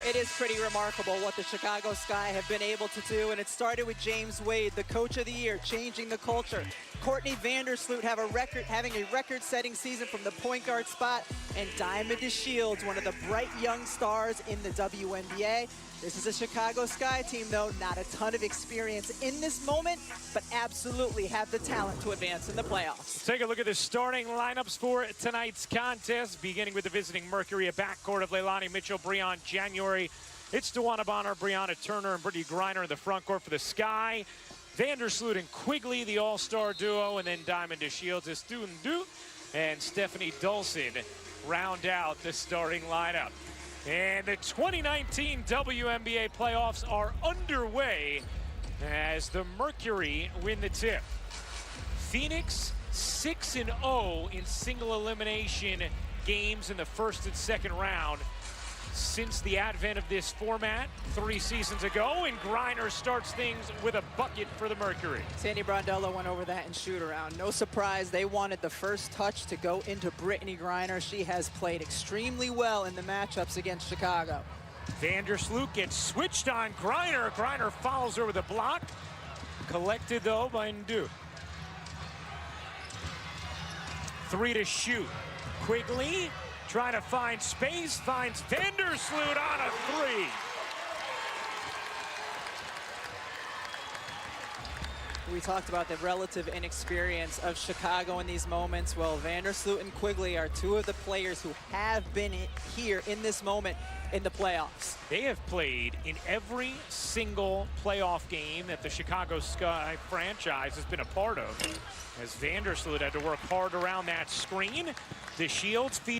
It is pretty remarkable what the Chicago Sky have been able to do, and it started with James Wade, the Coach of the Year, changing the culture. Courtney Vandersloot having a record-setting season from the point guard spot, and Diamond DeShields, one of the bright young stars in the WNBA. This is a Chicago Sky team, though, not a ton of experience in this moment, but absolutely have the talent to advance in the playoffs. Let's take a look at the starting lineups for tonight's contest, beginning with the visiting Mercury, a backcourt of Leilani Mitchell, Breon January. It's Wnba, Brianna Turner, and Brittany Griner in the front court for the Sky. Vandersloot and Quigley, the all-star duo, and then Diamond DeShields, Estundu, and Stephanie Dolson round out the starting lineup. And the 2019 WNBA playoffs are underway as the Mercury win the tip. Phoenix 6-0 in single elimination games in the first and second round since the advent of this format 3 seasons ago, and Griner starts things with a bucket for the Mercury. Sandy Brondello went over that in shoot-around. No surprise, they wanted the first touch to go into Brittany Griner. She has played extremely well in the matchups against Chicago. Vandersloot gets switched on Griner. Griner follows her with a block. Collected, though, by Ndu. 3 to shoot. Quigley trying to find space, finds Vandersloot on a 3. We talked about the relative inexperience of Chicago in these moments. Well, Vandersloot and Quigley are 2 of the players who have been here in this moment in the playoffs. They have played in every single playoff game that the Chicago Sky franchise has been a part of, as Vandersloot had to work hard around that screen. DeShields feed.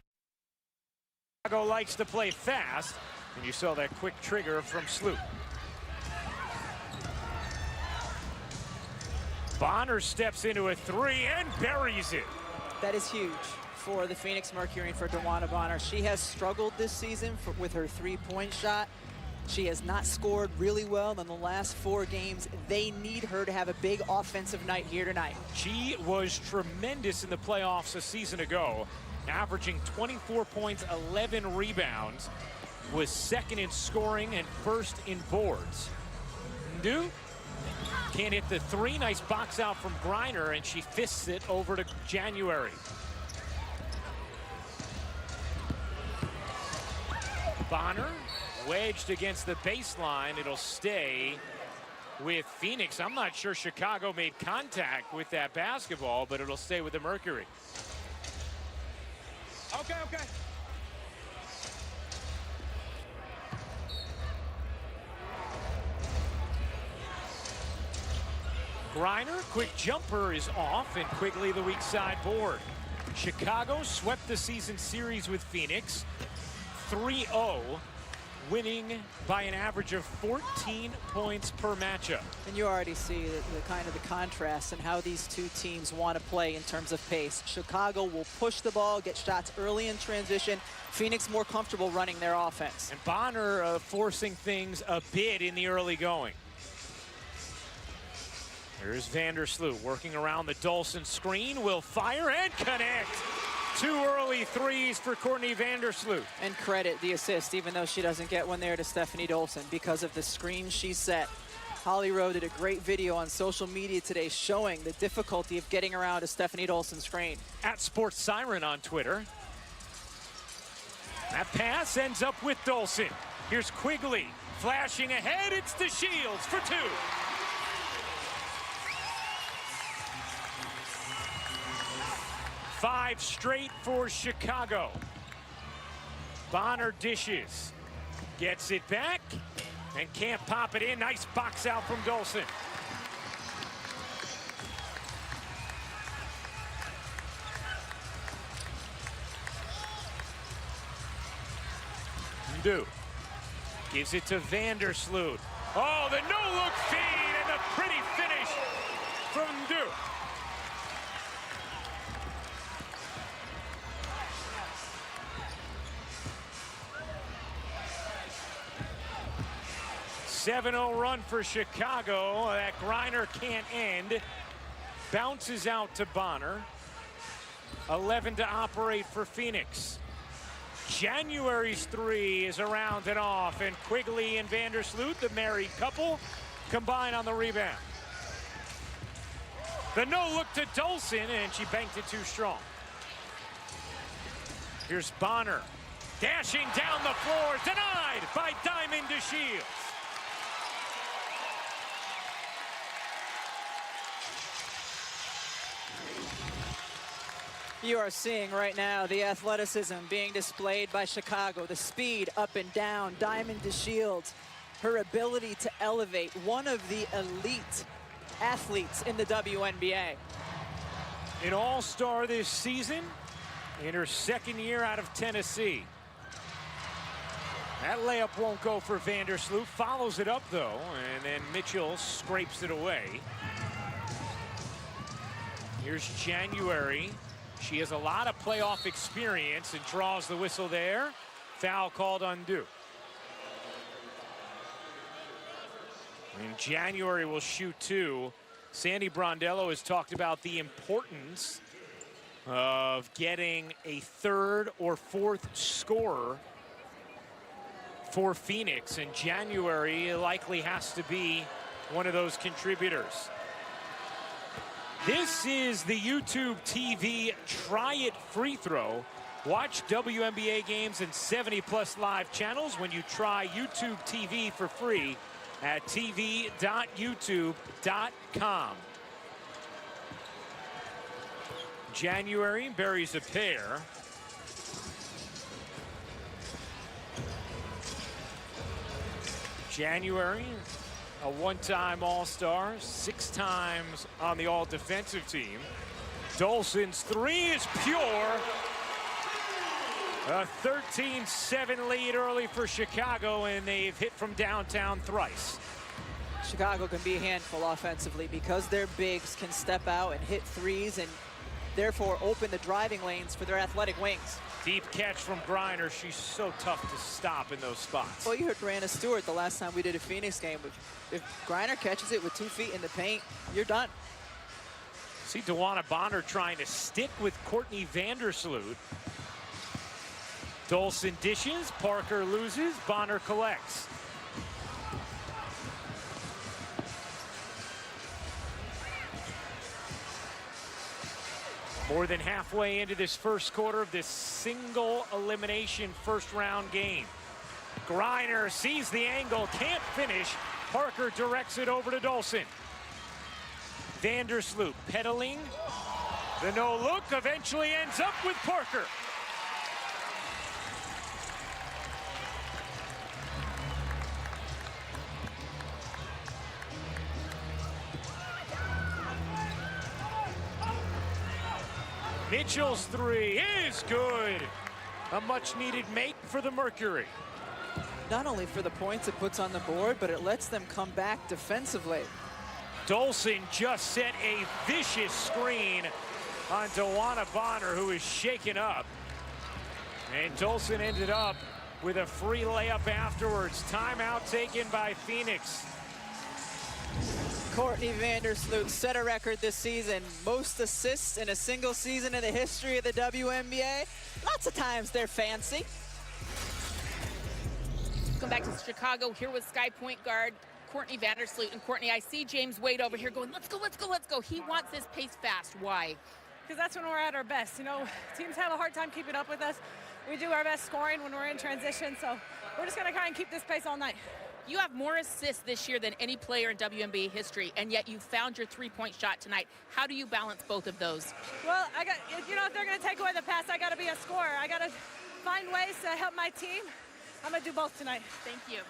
Chicago likes to play fast, and you saw that quick trigger from Sloot. Bonner steps into a 3 and buries it. That is huge for the Phoenix Mercury and for DeWanna Bonner. She has struggled this season with her 3-point shot. She has not scored really well in the last 4 games. They need her to have a big offensive night here tonight. She was tremendous in the playoffs a season ago, averaging 24 points, 11 rebounds, was second in scoring and first in boards. Ndu can't hit the 3. Nice box out from Griner, and she fists it over to January. Bonner wedged against the baseline. It'll stay with Phoenix. I'm not sure Chicago made contact with that basketball, but it'll stay with the Mercury. Okay. Griner, quick jumper is off, and Quigley the weak side board. Chicago swept the season series with Phoenix 3-0, winning by an average of 14 points per matchup. And you already see the kind of the contrast and how these 2 teams want to play in terms of pace. Chicago will push the ball, get shots early in transition. Phoenix more comfortable running their offense. And Bonner forcing things a bit in the early going. Here's Vandersloot working around the Dolson screen, will fire and connect. 2 early 3s for Courtney Vandersloot. And credit the assist, even though she doesn't get one there, to Stephanie Dolson because of the screen she set. Holly Rowe did a great video on social media today showing the difficulty of getting around a Stephanie Dolson screen. At Sports Siren on Twitter. That pass ends up with Dolson. Here's Quigley flashing ahead. It's DeShields for 2. Five straight for Chicago. Bonner dishes, gets it back, and can't pop it in. Nice box out from Dolson. Ndu gives it to Vandersloot. Oh, the no-look feed and a pretty finish from Ndu. .7-0 run for Chicago. That Griner can't end. Bounces out to Bonner. 11 to operate for Phoenix. January's three is around and off, and Quigley and Vandersloot, the married couple, combine on the rebound. The no-look to Dolson, and she banked it too strong. Here's Bonner, dashing down the floor, denied by Diamond DeShields. You are seeing right now the athleticism being displayed by Chicago, the speed up and down, Diamond DeShields, her ability to elevate, one of the elite athletes in the WNBA. An all-star this season in her second year out of Tennessee. That layup won't go for Vandersloot, follows it up though, and then Mitchell scrapes it away. Here's January. She has a lot of playoff experience and draws the whistle there. Foul called undue. And January will shoot two. Sandy Brondello has talked about the importance of getting a third or fourth scorer for Phoenix, and January likely has to be one of those contributors. This is the YouTube TV Try It free throw. Watch WNBA games and 70+ live channels when you try YouTube TV for free at tv.youtube.com. January buries a pair. January, a one-time All-Star, 6 times on the All-Defensive team. Dolson's three is pure. A 13-7 lead early for Chicago, and they've hit from downtown thrice. Chicago can be a handful offensively because their bigs can step out and hit threes and therefore open the driving lanes for their athletic wings. Deep catch from Griner. She's so tough to stop in those spots. Well, you heard Brianna Stewart the last time we did a Phoenix game. If Griner catches it with 2 feet in the paint, you're done. See Wnba Bonner trying to stick with Courtney Vandersloot. Dolson dishes, Parker loses, Bonner collects. More than halfway into this first quarter of this single elimination first round game. Griner sees the angle, can't finish. Parker directs it over to Dolson. Vandersloot pedaling. The no look eventually ends up with Parker. Mitchell's three is good. A much-needed make for the Mercury. Not only for the points it puts on the board, but it lets them come back defensively. Dolson just set a vicious screen on Wnba Bonner, who is shaken up. And Dolson ended up with a free layup afterwards. Timeout taken by Phoenix. Courtney Vandersloot set a record this season. Most assists in a single season in the history of the WNBA. Lots of times they're fancy. Come back to Chicago here with Sky point guard Courtney Vandersloot. And Courtney, I see James Wade over here going, let's go, let's go, let's go. He wants this pace fast. Why? Because that's when we're at our best. You know, teams have a hard time keeping up with us. We do our best scoring when we're in transition, so we're just going to try and keep this pace all night. You have more assists this year than any player in WNBA history, and yet you found your three-point shot tonight. How do you balance both of those? Well, you know, if they're going to take away the pass, I got to be a scorer. I got to find ways to help my team. I'm going to do both tonight. Thank you.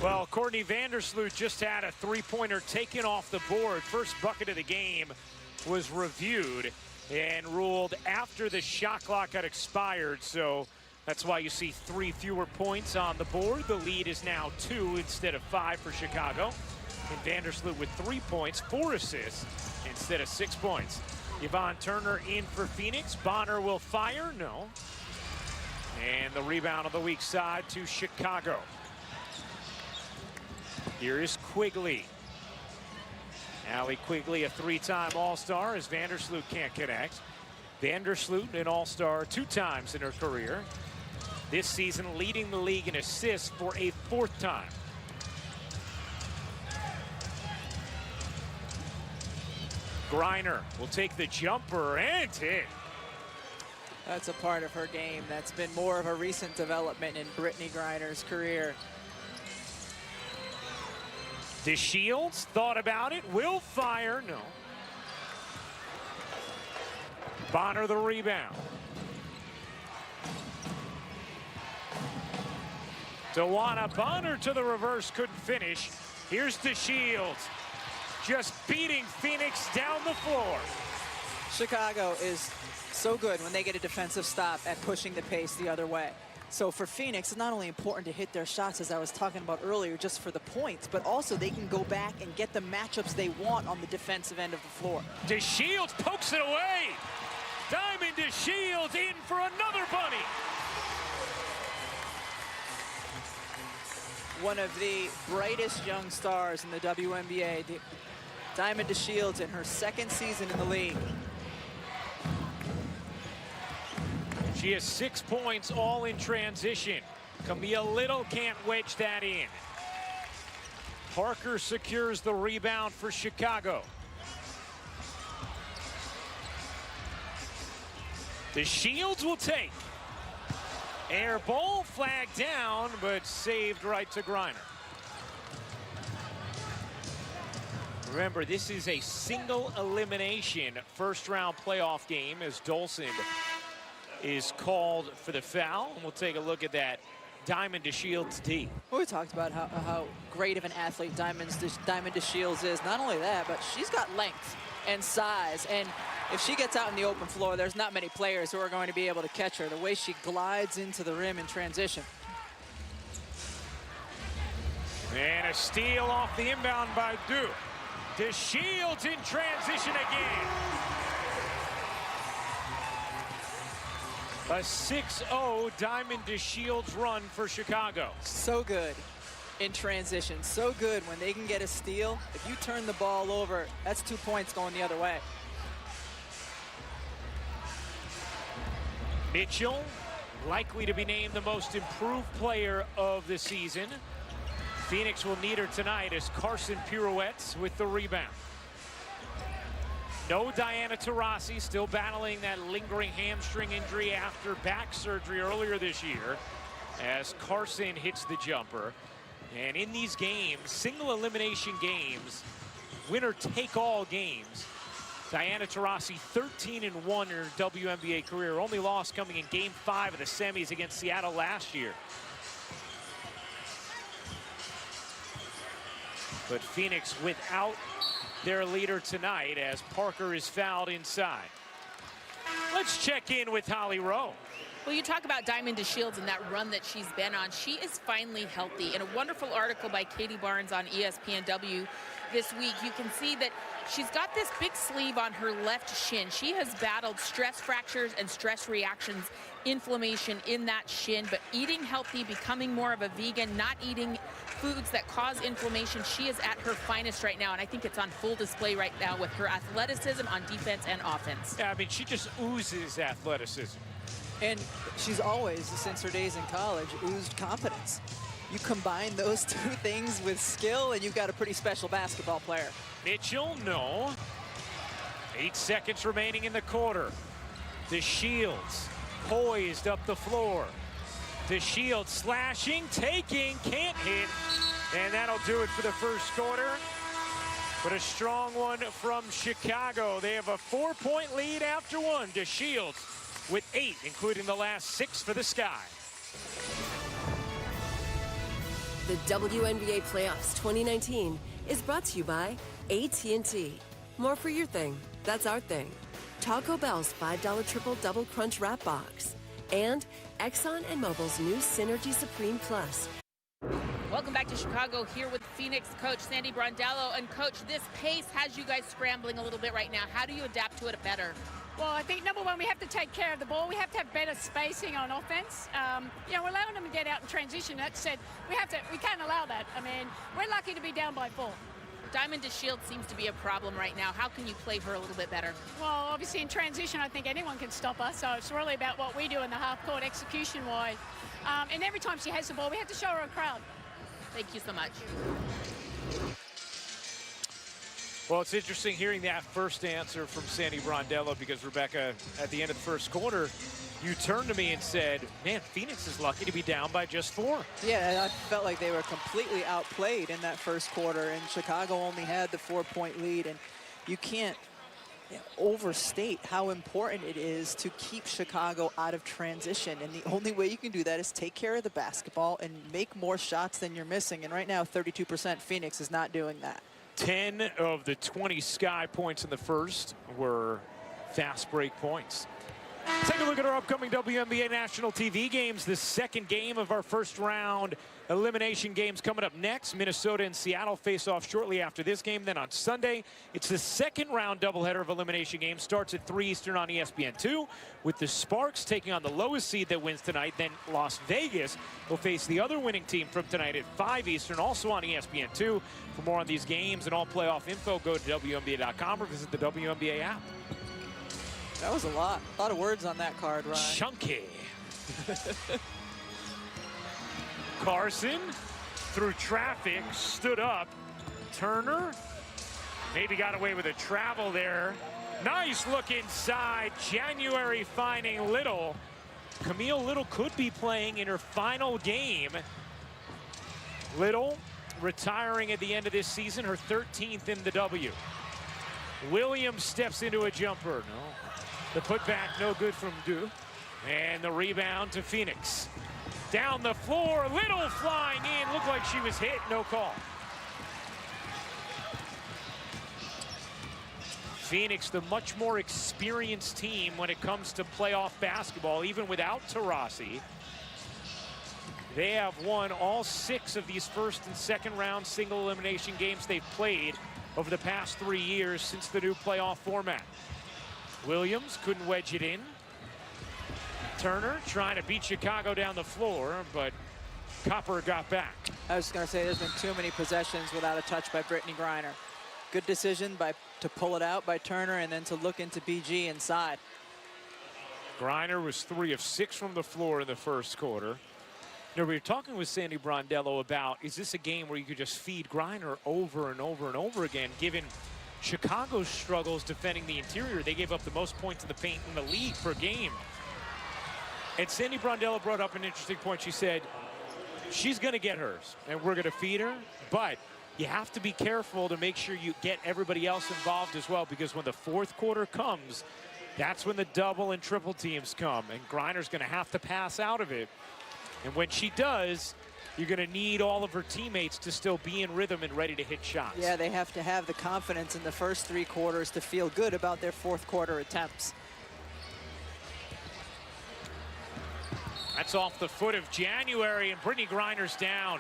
Well, Courtney Vandersloot just had a three-pointer taken off the board. First bucket of the game was reviewed and ruled after the shot clock had expired. So that's why you see 3 fewer points on the board. The lead is now 2 instead of 5 for Chicago. And Vandersloot with 3 points, 4 assists instead of 6 points. Yvonne Turner in for Phoenix. Bonner will fire, no. And the rebound on the weak side to Chicago. Here is Quigley. Allie Quigley, a 3-time All-Star, as Vandersloot can't connect. Vandersloot, an all-star 2 times in her career. This season leading the league in assists for a 4th time. Griner will take the jumper and hit. That's a part of her game that's been more of a recent development in Brittany Griner's career. DeShields thought about it, will fire, no. Bonner the rebound. Wnba to the reverse, couldn't finish. Here's DeShields, just beating Phoenix down the floor. Chicago is so good when they get a defensive stop at pushing the pace the other way. So for Phoenix, it's not only important to hit their shots, as I was talking about earlier, just for the points, but also they can go back and get the matchups they want on the defensive end of the floor. DeShields pokes it away. Diamond DeShields in for another bunny. One of the brightest young stars in the WNBA, Diamond DeShields, in her 2nd season in the league. She has 6 points, all in transition. Camille Little can't wedge that in. Parker secures the rebound for Chicago. DeShields will take. Air ball, flag down, but saved right to Griner. Remember, this is a single elimination 1st round playoff game as Dolson is called for the foul. And we'll take a look at that Diamond DeShields D. We talked about how great of an athlete Diamond DeShields is. Not only that, but she's got length and size. And if she gets out in the open floor, there's not many players who are going to be able to catch her. The way she glides into the rim in transition. And a steal off the inbound by Duke. DeShields in transition again. A 6-0 Diamond DeShields run for Chicago. So good in transition. So good when they can get a steal. If you turn the ball over, that's 2 points going the other way. Mitchell, likely to be named the most improved player of the season. Phoenix will need her tonight as Carson pirouettes with the rebound. No Diana Taurasi, still battling that lingering hamstring injury after back surgery earlier this year as Carson hits the jumper. And in these games, single elimination games, winner take all games, Diana Taurasi 13-1 in her WNBA career. Only loss coming in game 5 of the semis against Seattle last year. But Phoenix without their leader tonight as Parker is fouled inside. Let's check in with Holly Rowe. Well, you talk about Diamond DeShields and that run that she's been on. She is finally healthy. In a wonderful article by Katie Barnes on ESPNW this week, you can see that she's got this big sleeve on her left shin. She has battled stress fractures and stress reactions, inflammation in that shin, but eating healthy, becoming more of a vegan, not eating foods that cause inflammation. She is at her finest right now, and I think it's on full display right now with her athleticism on defense and offense. Yeah, I mean, she just oozes athleticism. And she's always, since her days in college, oozed confidence. You combine those 2 things with skill, and you've got a pretty special basketball player. Mitchell, no. 8 seconds remaining in the quarter. DeShields poised up the floor. DeShields slashing, taking, can't hit. And that'll do it for the first quarter. But a strong one from Chicago. They have a 4-point lead after 1. DeShields with 8, including the last 6 for the Sky. The WNBA Playoffs 2019 is brought to you by AT&T. More for your thing. That's our thing. Taco Bell's $5 Triple Double Crunch Wrap Box. And Exxon and Mobil's new Synergy Supreme Plus. Welcome back to Chicago, here with Phoenix coach Sandy Brondello. And coach, this pace has you guys scrambling a little bit right now. How do you adapt to it better? Well, I think number one, we have to take care of the ball. We have to have better spacing on offense. We're allowing them to get out in transition. That said, we can't allow that. I mean, we're lucky to be down by 4. Diamond DeShields seems to be a problem right now. How can you play her a little bit better? Well, obviously in transition, I think anyone can stop us. So it's really about what we do in the half court execution-wise. And every time she has the ball, we have to show her a crowd. Thank you so much. Well, it's interesting hearing that first answer from Sandy Brondello, because Rebecca, at the end of the first quarter, you turned to me and said, man, Phoenix is lucky to be down by just 4. Yeah, and I felt like they were completely outplayed in that first quarter, and Chicago only had the 4-point lead, and you can't overstate how important it is to keep Chicago out of transition, and the only way you can do that is take care of the basketball and make more shots than you're missing, and right now 32% Phoenix is not doing that. 10 of the 20 Sky points in the first were fast break points. Take a look at our upcoming WNBA national TV games. The second game of our first round elimination games coming up next. Minnesota and Seattle face off shortly after this game. Then on Sunday, it's the second round doubleheader of elimination games. Starts at 3 Eastern on ESPN2, with the Sparks taking on the lowest seed that wins tonight. Then Las Vegas will face the other winning team from tonight at 5 Eastern, also on ESPN2. For more on these games and all playoff info, go to WNBA.com or visit the WNBA app. That was a lot of words on that card, Ryan. Chunky. Carson, through traffic, stood up. Turner, maybe got away with a travel there. Nice look inside. January finding Little. Camille Little could be playing in her final game. Little retiring at the end of this season, her 13th in the W. Williams steps into a jumper. No. The putback, no good from Du. And the rebound to Phoenix. Down the floor, Little flying in. Looked like she was hit, no call. Phoenix, the much more experienced team when it comes to playoff basketball, even without Taurasi. They have won all 6 of these first and second round single elimination games they've played over the past 3 years since the new playoff format. Williams couldn't wedge it in. Turner trying to beat Chicago down the floor, but Copper got back. I was going to say there's been too many possessions without a touch by Brittany Griner. Good decision to pull it out by Turner and then to look into BG inside. Griner was 3 of 6 from the floor in the first quarter. You know, we were talking with Sandy Brondello about, is this a game where you could just feed Griner over and over and over again, given Chicago's struggles defending the interior? They gave up the most points in the paint in the league per game. And Sandy Brondello brought up an interesting point. She said, she's going to get hers, and we're going to feed her, but you have to be careful to make sure you get everybody else involved as well, because when the fourth quarter comes, that's when the double and triple teams come, and Griner's going to have to pass out of it. And when she does, you're going to need all of her teammates to still be in rhythm and ready to hit shots. Yeah, they have to have the confidence in the first 3 quarters to feel good about their fourth quarter attempts. That's off the foot of January, and Brittany Griner's down.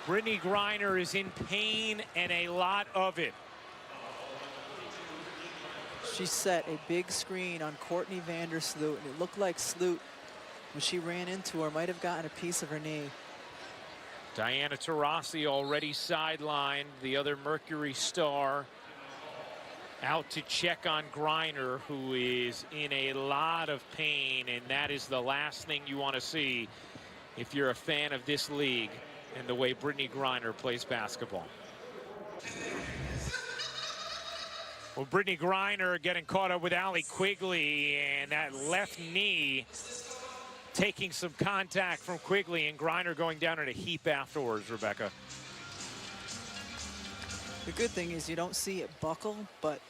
Brittany Griner is in pain, and a lot of it. She set a big screen on Courtney Vandersloot, and it looked like Sloot, when she ran into her, might have gotten a piece of her knee. Diana Taurasi already sidelined, the other Mercury star, out to check on Griner, who is in a lot of pain, and that is the last thing you want to see if you're a fan of this league and the way Brittany Griner plays basketball. Well, Brittany Griner getting caught up with Allie Quigley, and that left knee taking some contact from Quigley, and Griner going down in a heap afterwards, Rebecca. The good thing is you don't see it buckle, but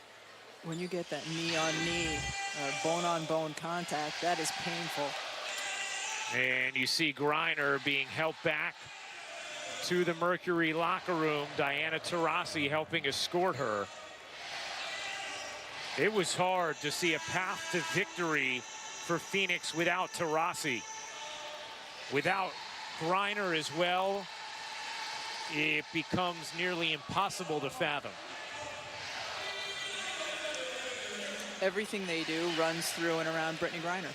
when you get that knee-on-knee or bone-on-bone contact, that is painful. And you see Griner being helped back to the Mercury locker room. Diana Taurasi helping escort her. It was hard to see a path to victory for Phoenix without Taurasi. Without Griner as well, it becomes nearly impossible to fathom. Everything they do runs through and around Brittany Griner.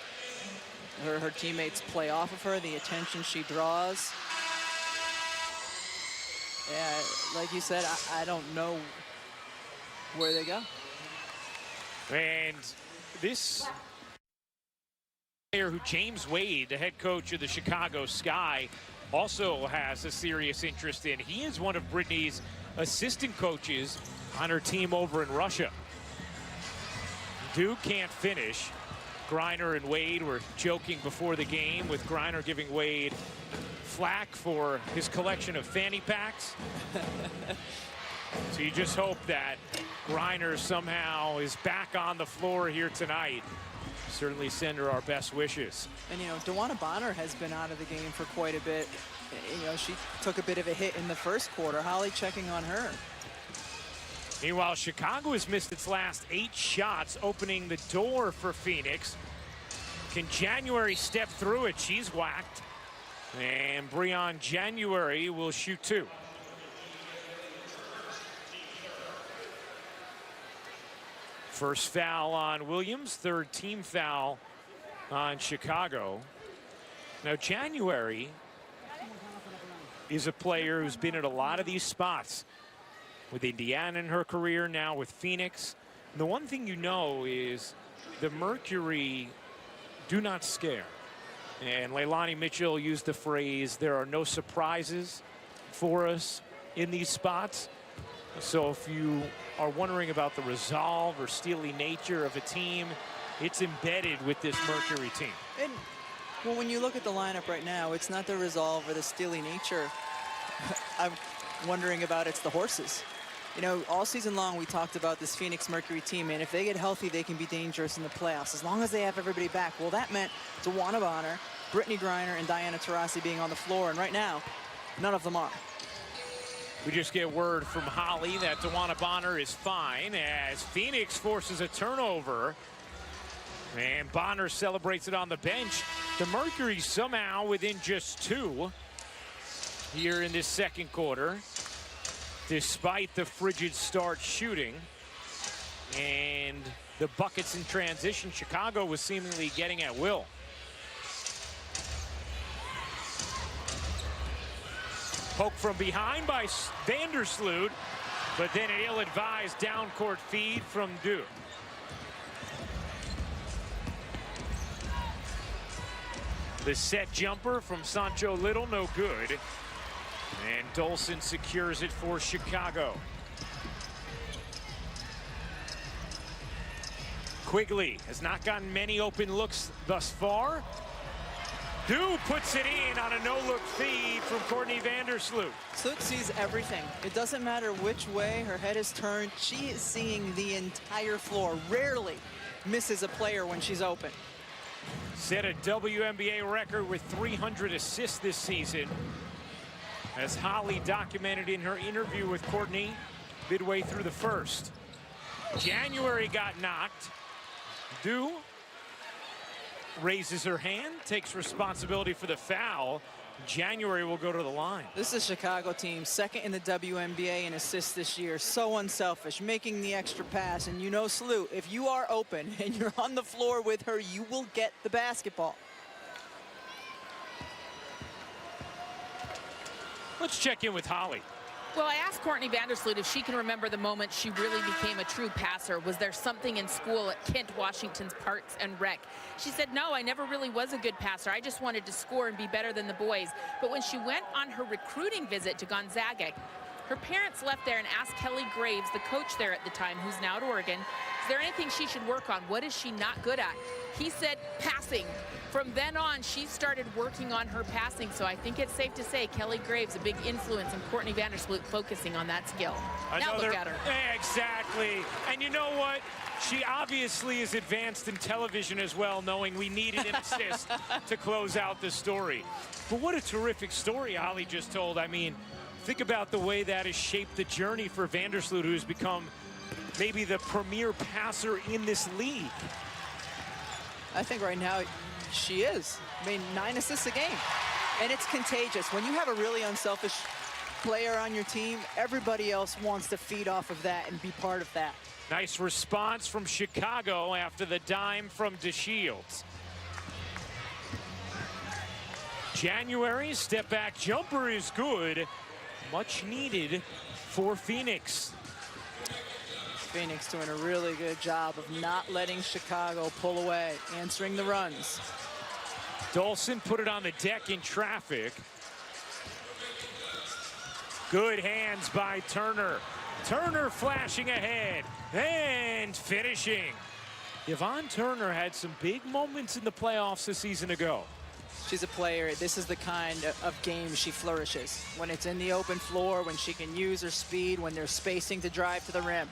Her teammates play off of her, the attention she draws. Yeah, like you said, I don't know where they go. And this player who James Wade, the head coach of the Chicago Sky, also has a serious interest in. He is one of Brittany's assistant coaches on her team over in Russia. Duke can't finish. Griner and Wade were joking before the game, with Griner giving Wade flack for his collection of fanny packs. So you just hope that Griner somehow is back on the floor here tonight. Certainly send her our best wishes. And, you know, Wnba Bonner has been out of the game for quite a bit. You know, she took a bit of a hit in the first quarter. Holly checking on her. Meanwhile, Chicago has missed its last 8 shots, opening the door for Phoenix. Can January step through it? She's whacked. And Breon January will shoot 2. First foul on Williams, 3rd team foul on Chicago. Now, January is a player who's been at a lot of these spots, with Indiana in her career, now with Phoenix. And the one thing you know is the Mercury do not scare. And Leilani Mitchell used the phrase, there are no surprises for us in these spots. So if you are wondering about the resolve or steely nature of a team, it's embedded with this Mercury team. And, well, when you look at the lineup right now, it's not the resolve or the steely nature I'm wondering about, it's the horses. You know, all season long we talked about this Phoenix Mercury team, and if they get healthy, they can be dangerous in the playoffs as long as they have everybody back. Well, that meant Wnba Bonner, Brittany Griner, and Diana Taurasi being on the floor, and right now, none of them are. We just get word from Holly that Wnba Bonner is fine as Phoenix forces a turnover. And Bonner celebrates it on the bench. The Mercury somehow within just 2 here in this second quarter, despite the frigid start shooting. And the buckets in transition, Chicago was seemingly getting at will. Poke from behind by Vandersloot, but then an ill-advised down-court feed from Duke. The set jumper from Sancho Little, no good. And Dolson secures it for Chicago. Quigley has not gotten many open looks thus far. Du puts it in on a no-look feed from Courtney Vandersloot. Sloot sees everything. It doesn't matter which way her head is turned. She is seeing the entire floor. Rarely misses a player when she's open. Set a WNBA record with 300 assists this season, as Holly documented in her interview with Courtney midway through the first. January got knocked. Du raises her hand, takes responsibility for the foul. January will go to the line. This is a Chicago team, second in the WNBA in assists this year. So unselfish, making the extra pass. And you know, Sloot, if you are open and you're on the floor with her, you will get the basketball. Let's check in with Holly. Well, I asked Courtney Vandersloot if she can remember the moment she really became a true passer. Was there something in school at Kent Washington's Parks and Rec? She said, no, I never really was a good passer. I just wanted to score and be better than the boys. But when she went on her recruiting visit to Gonzaga, her parents left there and asked Kelly Graves, the coach there at the time, who's now at Oregon, is there anything she should work on? What is she not good at? He said, passing. From then on, she started working on her passing. So I think it's safe to say Kelly Graves, a big influence in Courtney Vandersloot focusing on that skill. Now look at her. Exactly. And you know what? She obviously is advanced in television as well, knowing we needed an assist to close out the story. But what a terrific story Holly just told. I mean, think about the way that has shaped the journey for Vandersloot, who's become maybe the premier passer in this league. I think right now she is. I mean, 9 assists a game. And it's contagious. When you have a really unselfish player on your team, everybody else wants to feed off of that and be part of that. Nice response from Chicago after the dime from DeShields. January step back jumper is good. much needed for Phoenix. Phoenix doing a really good job of not letting Chicago pull away, answering the runs. Dolson put it on the deck in traffic. Good hands by Turner. Turner flashing ahead and finishing. Yvonne Turner had some big moments in the playoffs a season ago. She's a player. This is the kind of game she flourishes. When it's in the open floor, when she can use her speed, when there's spacing to drive to the rim.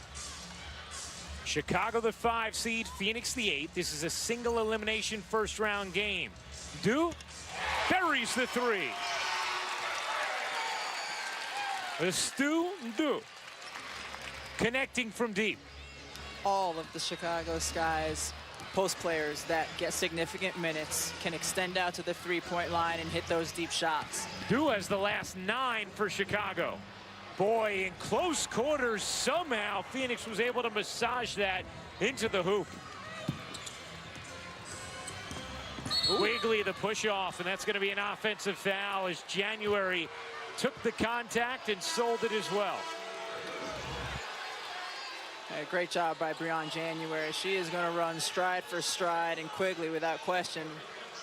Chicago the 5 seed, Phoenix the 8. This is a single elimination first round game. Du buries the 3. The Stu Du connecting from deep. All of the Chicago Sky's post players that get significant minutes can extend out to the three-point line and hit those deep shots. Du has the last 9 for Chicago. Boy, in close quarters, somehow Phoenix was able to massage that into the hoop. Quigley the push off, and that's going to be an offensive foul as January took the contact and sold it as well. Great job by Breon January. She is going to run stride for stride, and Quigley, without question,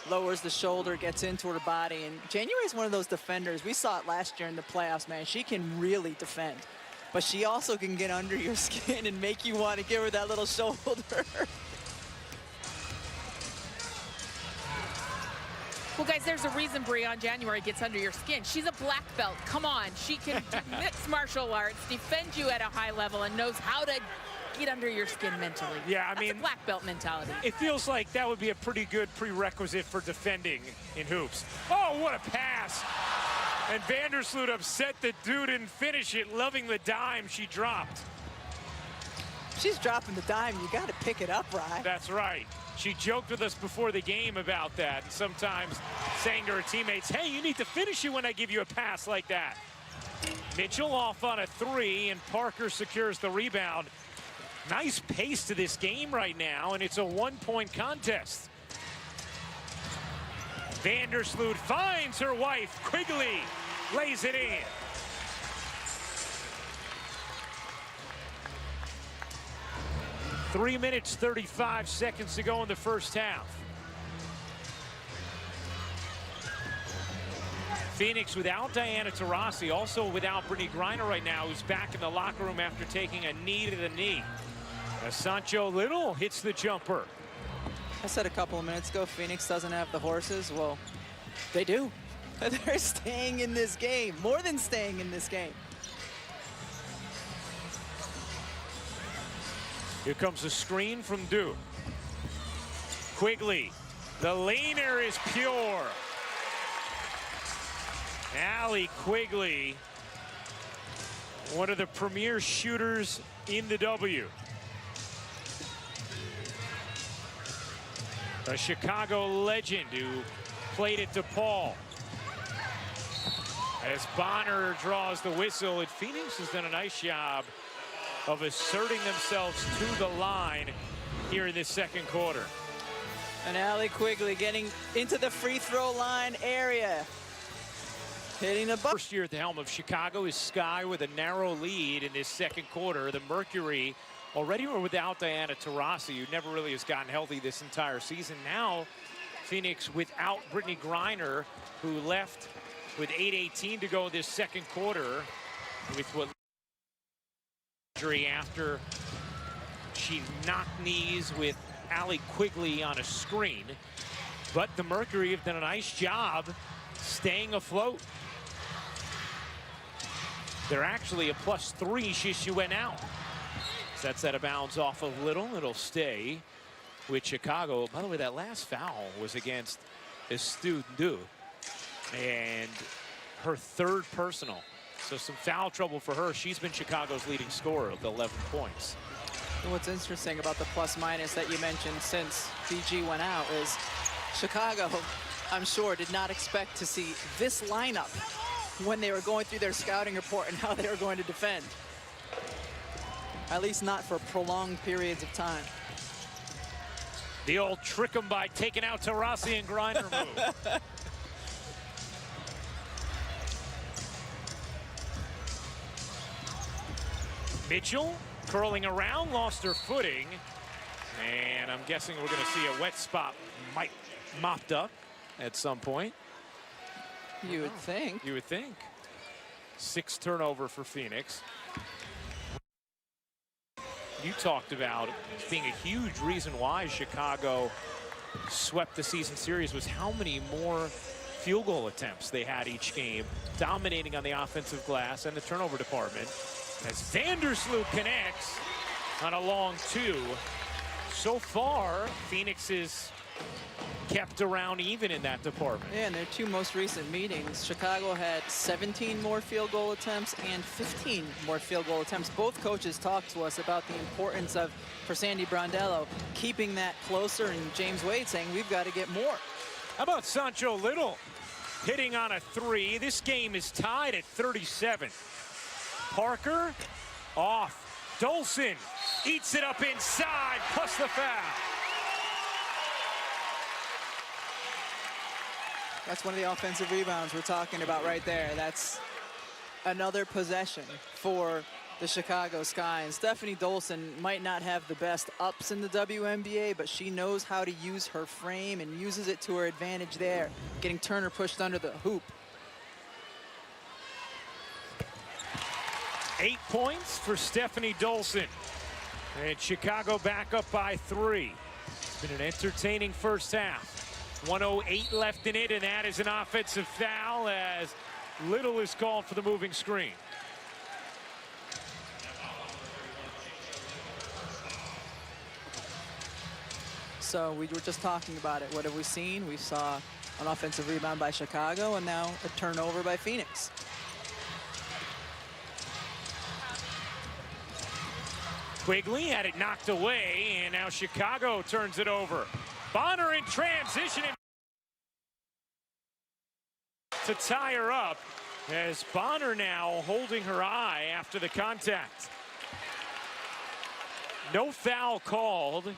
lowers the shoulder, gets into her body. And January is one of those defenders. We saw it last year in the playoffs, man. She can really defend, but she also can get under your skin and make you want to give her that little shoulder. Well, guys, there's a reason Breon January gets under your skin. She's a black belt. Come on. She can mix martial arts, defend you at a high level, and knows how to get under your skin mentally. Yeah, I mean, that's a black belt mentality. It feels like that would be a pretty good prerequisite for defending in hoops. Oh, what a pass. And Vandersloot upset the dude and finish it, loving the dime she dropped. She's dropping the dime. You got to pick it up, Rye. That's right. She joked with us before the game about that, and sometimes saying to her teammates, hey, you need to finish it when I give you a pass like that. Mitchell off on a 3, and Parker secures the rebound. Nice pace to this game right now, and it's a 1-point contest. Vandersloot finds her wife. Quigley lays it in. Three minutes, 35 seconds to go in the first half. Phoenix without Diana Taurasi, also without Brittany Griner right now, who's back in the locker room after taking a knee to the knee. As Sancho Little hits the jumper. I said a couple of minutes ago, Phoenix doesn't have the horses. Well, they do. They're staying in this game, more than staying in this game. Here comes a screen from Du. Quigley, the leaner is pure. Allie Quigley, one of the premier shooters in the W. A Chicago legend who played it to Paul. As Bonner draws the whistle, and Phoenix has done a nice job of asserting themselves to the line here in this second quarter. And Allie Quigley getting into the free throw line area. Hitting the bucket. First year at the helm of Chicago is Sky with a narrow lead in this second quarter. The Mercury already were without Diana Taurasi, who never really has gotten healthy this entire season. Now Phoenix without Brittany Griner, who left with 8:18 to go this second quarter with what injury after she knocked knees with Allie Quigley on a screen. But the Mercury have done a nice job staying afloat. They're actually a +3 since she went out. That's out of bounds off of Little. It'll stay with Chicago. By the way, that last foul was against Stu Du, and her third personal. So some foul trouble for her. She's been Chicago's leading scorer with 11 points. And what's interesting about the plus-minus that you mentioned since BG went out is Chicago, I'm sure, did not expect to see this lineup when they were going through their scouting report and how they were going to defend. At least not for prolonged periods of time. The old trick 'em by taking out Taurasi and Griner move. Mitchell curling around, lost her footing. And I'm guessing we're going to see a wet spot mopped up at some point. You would think. You would think. 6 turnover for Phoenix. You talked about being a huge reason why Chicago swept the season series was how many more field goal attempts they had each game, dominating on the offensive glass and the turnover department. As Vandersloot connects on a long 2. So far, Phoenix is kept around even in that department. Yeah, in their 2 most recent meetings, Chicago had 17 more field goal attempts and 15 more field goal attempts. Both coaches talked to us about the importance of, for Sandy Brondello, keeping that closer, and James Wade saying we've got to get more. How about Sancho Little hitting on a 3? This game is tied at 37. Parker off. Dolson eats it up inside, plus the foul. That's one of the offensive rebounds we're talking about right there. That's another possession for the Chicago Sky. And Stephanie Dolson might not have the best ups in the WNBA, but she knows how to use her frame and uses it to her advantage there, getting Turner pushed under the hoop. 8 points for Stephanie Dolson. And Chicago back up by 3. It's been an entertaining first half. 1:08 left in it, and that is an offensive foul as Little is called for the moving screen. So we were just talking about it. What have we seen? We saw an offensive rebound by Chicago and now a turnover by Phoenix. Quigley had it knocked away, and now Chicago turns it over. Bonner in transition to tie her up, as Bonner now holding her eye after the contact. No foul called.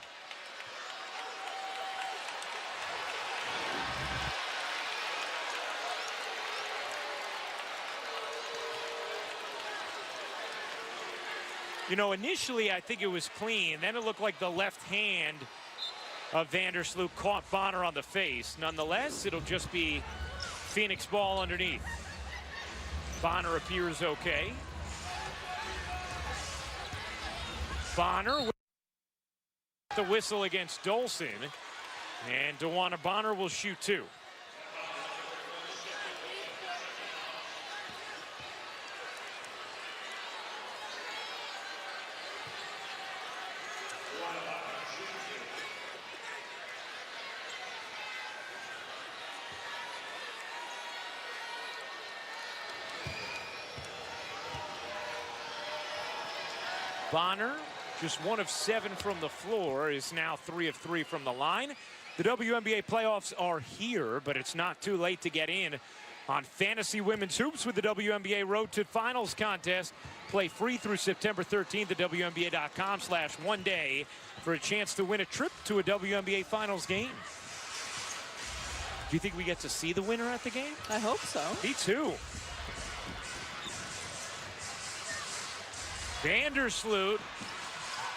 You know, initially I think it was clean. Then it looked like the left hand of Vandersloot caught Bonner on the face. Nonetheless, it'll just be Phoenix ball underneath. Bonner appears okay. Bonner with the whistle against Dolson. And DeWanna Bonner will shoot 2. Bonner, just 1 of 7 from the floor, is now 3 of 3 from the line. The WNBA playoffs are here, but it's not too late to get in on Fantasy Women's Hoops with the WNBA Road to Finals contest. Play free through September 13th at WNBA.com/1day for a chance to win a trip to a WNBA Finals game. Do you think we get to see the winner at the game? I hope so. Me too. Vandersloot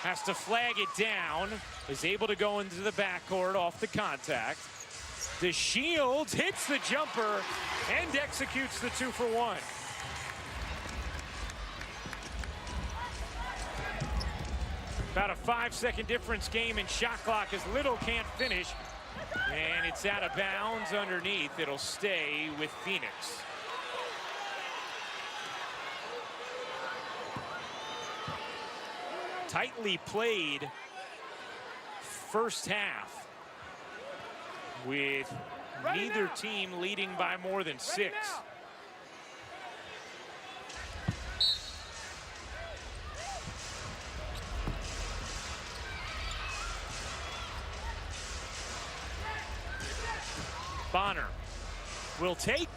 has to flag it down, is able to go into the backcourt off the contact. DeShields hits the jumper and executes the 2-for-1. About a 5-second difference game in shot clock as Little can't finish. And it's out of bounds underneath. It'll stay with Phoenix. Tightly played first half with neither team leading by more than 6. Bonner will take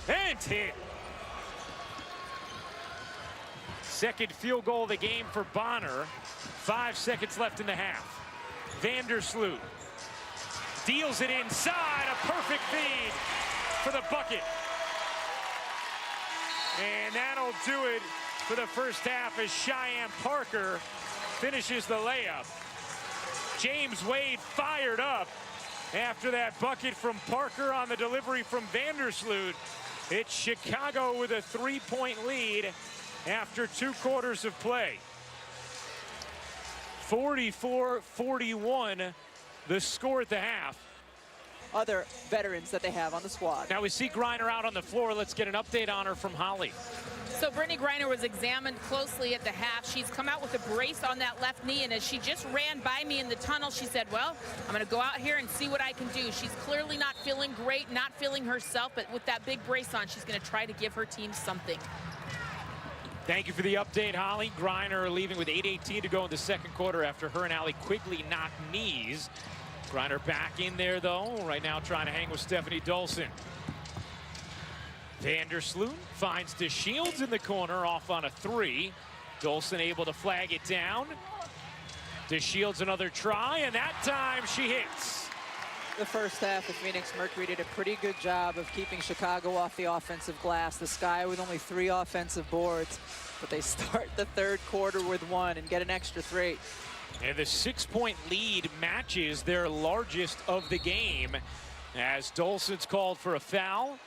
and hit. Second field goal of the game for Bonner. 5 seconds left in the half. Vandersloot deals it inside. A perfect feed for the bucket. And that'll do it for the first half as Cheyenne Parker finishes the layup. James Wade fired up after that bucket from Parker on the delivery from Vandersloot. It's Chicago with a 3-point lead after 2 quarters of play. 44-41, the score at the half. Other veterans that they have on the squad. Now we see Griner out on the floor. Let's get an update on her from Holly. So Brittany Griner was examined closely at the half. She's come out with a brace on that left knee, and as she just ran by me in the tunnel, she said, well, I'm going to go out here and see what I can do. She's clearly not feeling great, not feeling herself, but with that big brace on, she's going to try to give her team something. Thank you for the update, Holly. Griner leaving with 8:18 to go in the second quarter after her and Allie Quigley knocked knees. Griner back in there, though, right now trying to hang with Stephanie Dolson. Vandersloot finds DeShields in the corner, off on a 3. Dolson able to flag it down. DeShields another try, and that time she hits. The first half, the Phoenix Mercury did a pretty good job of keeping Chicago off the offensive glass. The Sky with only 3 offensive boards, but they start the third quarter with 1 and get an extra 3. And the 6-point lead matches their largest of the game as Dolson's called for a foul.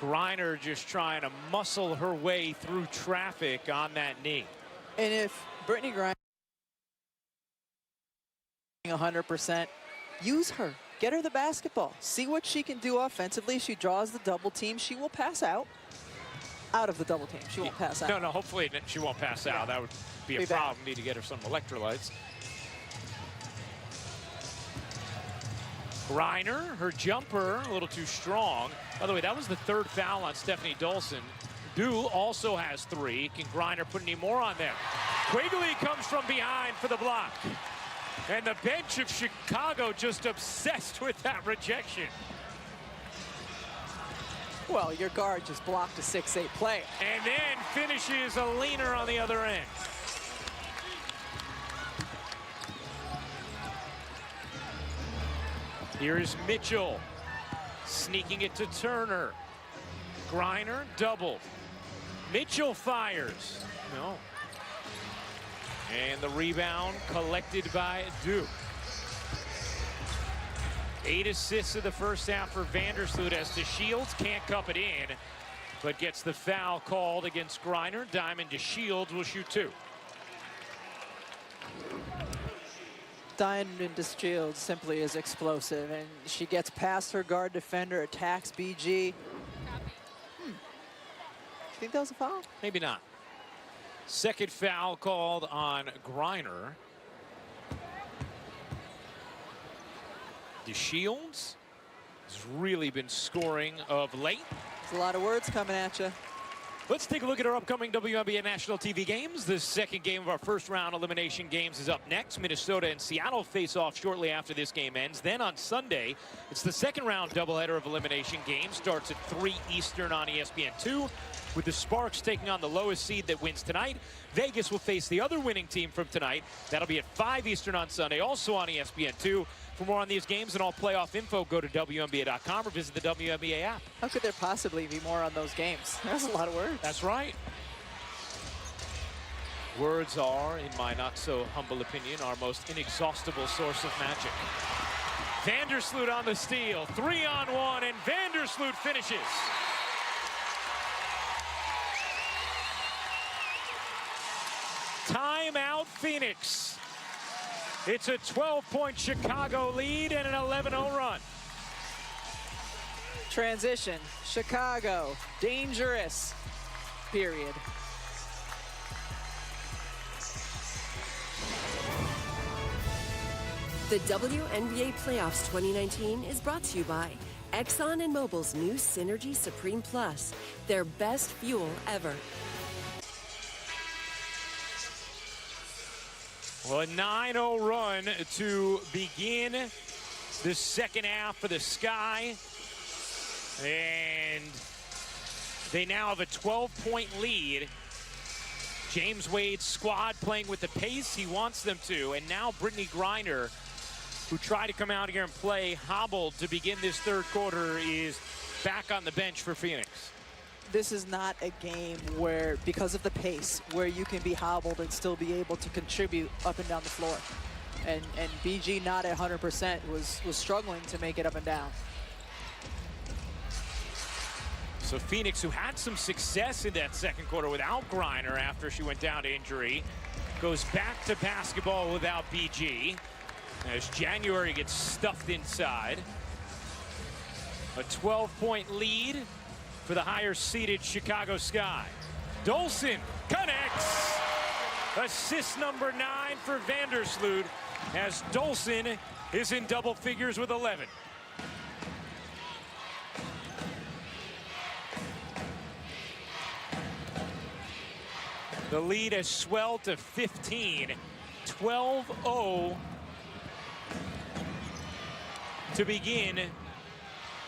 Griner just trying to muscle her way through traffic on that knee. And if Brittany Griner 100%, use her. Get her the basketball. See what she can do offensively. She draws the double team. She will pass out. Out of the double team. She won't pass out. No, hopefully she won't pass out. That would be a problem. Need to get her some electrolytes. Griner, her jumper, a little too strong. By the way, that was the 3rd foul on Stephanie Dolson. Du also has 3. Can Griner put any more on them? Quigley comes from behind for the block. And the bench of Chicago just obsessed with that rejection. Well, your guard just blocked a 6'8" player. And then finishes a leaner on the other end. Here's Mitchell sneaking it to Turner. Griner doubled. Mitchell fires. No. And the rebound collected by Du. 8 assists in the first half for Vandersloot as DeShields can't cup it in, but gets the foul called against Griner. Diamond DeShields will shoot 2. Diamond DeShields simply is explosive, and she gets past her guard defender, attacks BG. Think that was a foul? Maybe not. Second foul called on Griner. DeShields has really been scoring of late. There's a lot of words coming at you. Let's take a look at our upcoming WNBA National TV games. The second game of our first round elimination games is up next. Minnesota and Seattle face off shortly after this game ends. Then on Sunday, it's the second round doubleheader of elimination games. Starts at 3 Eastern on ESPN2, with the Sparks taking on the lowest seed that wins tonight. Vegas will face the other winning team from tonight. That'll be at 5 Eastern on Sunday, also on ESPN2. For more on these games and all playoff info, go to WNBA.com or visit the WNBA app. How could there possibly be more on those games? There's a lot of words. That's right. Words are, in my not so humble opinion, our most inexhaustible source of magic. Vandersloot on the steal, 3-on-1, and Vandersloot finishes. Timeout, Phoenix. It's a 12-point Chicago lead and an 11-0 run. Transition, Chicago, dangerous, period. The WNBA Playoffs 2019 is brought to you by Exxon and Mobil's new Synergy Supreme Plus, their best fuel ever. Well, a 9-0 run to begin the second half for the Sky. And they now have a 12-point lead. James Wade's squad playing with the pace he wants them to. And now Brittany Griner, who tried to come out here and play hobbled to begin this third quarter, is back on the bench for Phoenix. this is not a game where, because of the pace, where you can be hobbled and still be able to contribute up and down the floor. And BG not at 100% was struggling to make it up and down. So Phoenix, who had some success in that second quarter without Griner after she went down to injury, goes back to basketball without BG as January gets stuffed inside. A 12-point lead for the higher-seeded Chicago Sky. Dolson connects. Assist number 9 for Vandersloot as Dolson is in double figures with 11. The lead has swelled to 15, 12-0 to begin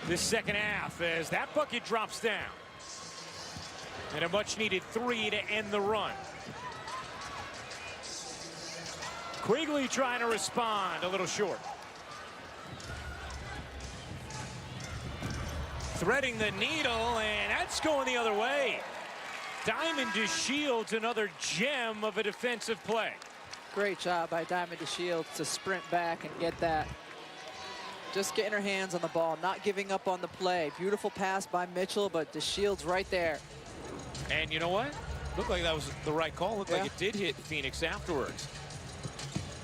the second half as that bucket drops down. And a much-needed 3 to end the run. Quigley trying to respond, a little short. Threading the needle, and that's going the other way. Diamond DeShields, another gem of a defensive play. Great job by Diamond DeShields to sprint back and get that. Just getting her hands on the ball, not giving up on the play. Beautiful pass by Mitchell, but DeShields right there. And you know what? Looked like that was the right call. Looked like it did hit Phoenix afterwards.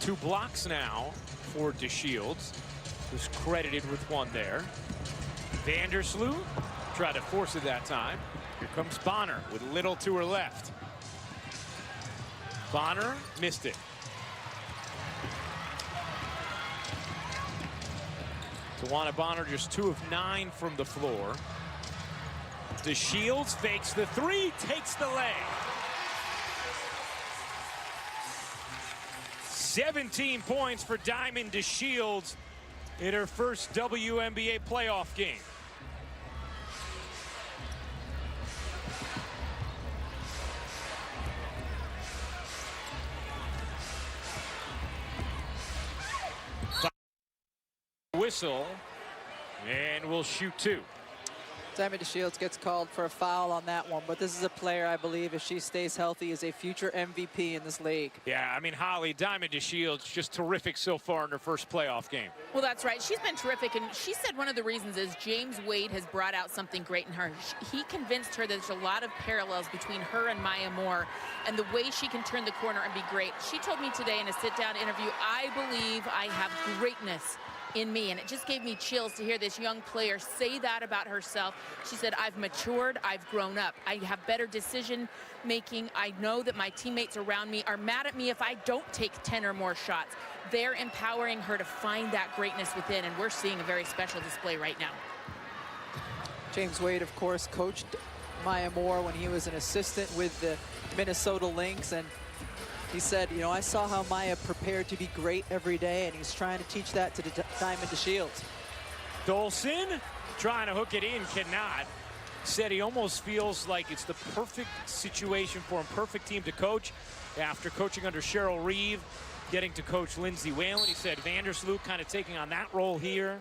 2 blocks now for DeShields, who's credited with 1 there. Vandersloot tried to force it that time. Here comes Bonner with little to her left. Bonner missed it. Tawana Bonner just 2 of 9 from the floor. DeShields fakes the 3, takes the leg. 17 points for Diamond DeShields in her first WNBA playoff game. Whistle, and we'll shoot 2. Diamond DeShields gets called for a foul on that one, but this is a player I believe, if she stays healthy, is a future MVP in this league. Yeah, I mean, Holly, Diamond DeShields just terrific so far in her first playoff game. Well, that's right. She's been terrific, and she said one of the reasons is James Wade has brought out something great in her. He convinced her that there's a lot of parallels between her and Maya Moore and the way she can turn the corner and be great. She told me today in a sit-down interview, I believe I have greatness in me, and it just gave me chills to hear this young player say that about herself. She said, I've matured, I've grown up, I have better decision making. I know that my teammates around me are mad at me if I don't take 10 or more shots. They're empowering her to find that greatness within, and we're seeing a very special display right now. James Wade, of course, coached Maya Moore when he was an assistant with the Minnesota Lynx, and he said, you know, I saw how Maya prepared to be great every day, and he's trying to teach that to Diamond DeShields. Dolson trying to hook it in, cannot. Said he almost feels like it's the perfect situation for him, perfect team to coach. After coaching under Cheryl Reeve, getting to coach Lindsay Whalen, he said Vandersloot kind of taking on that role here,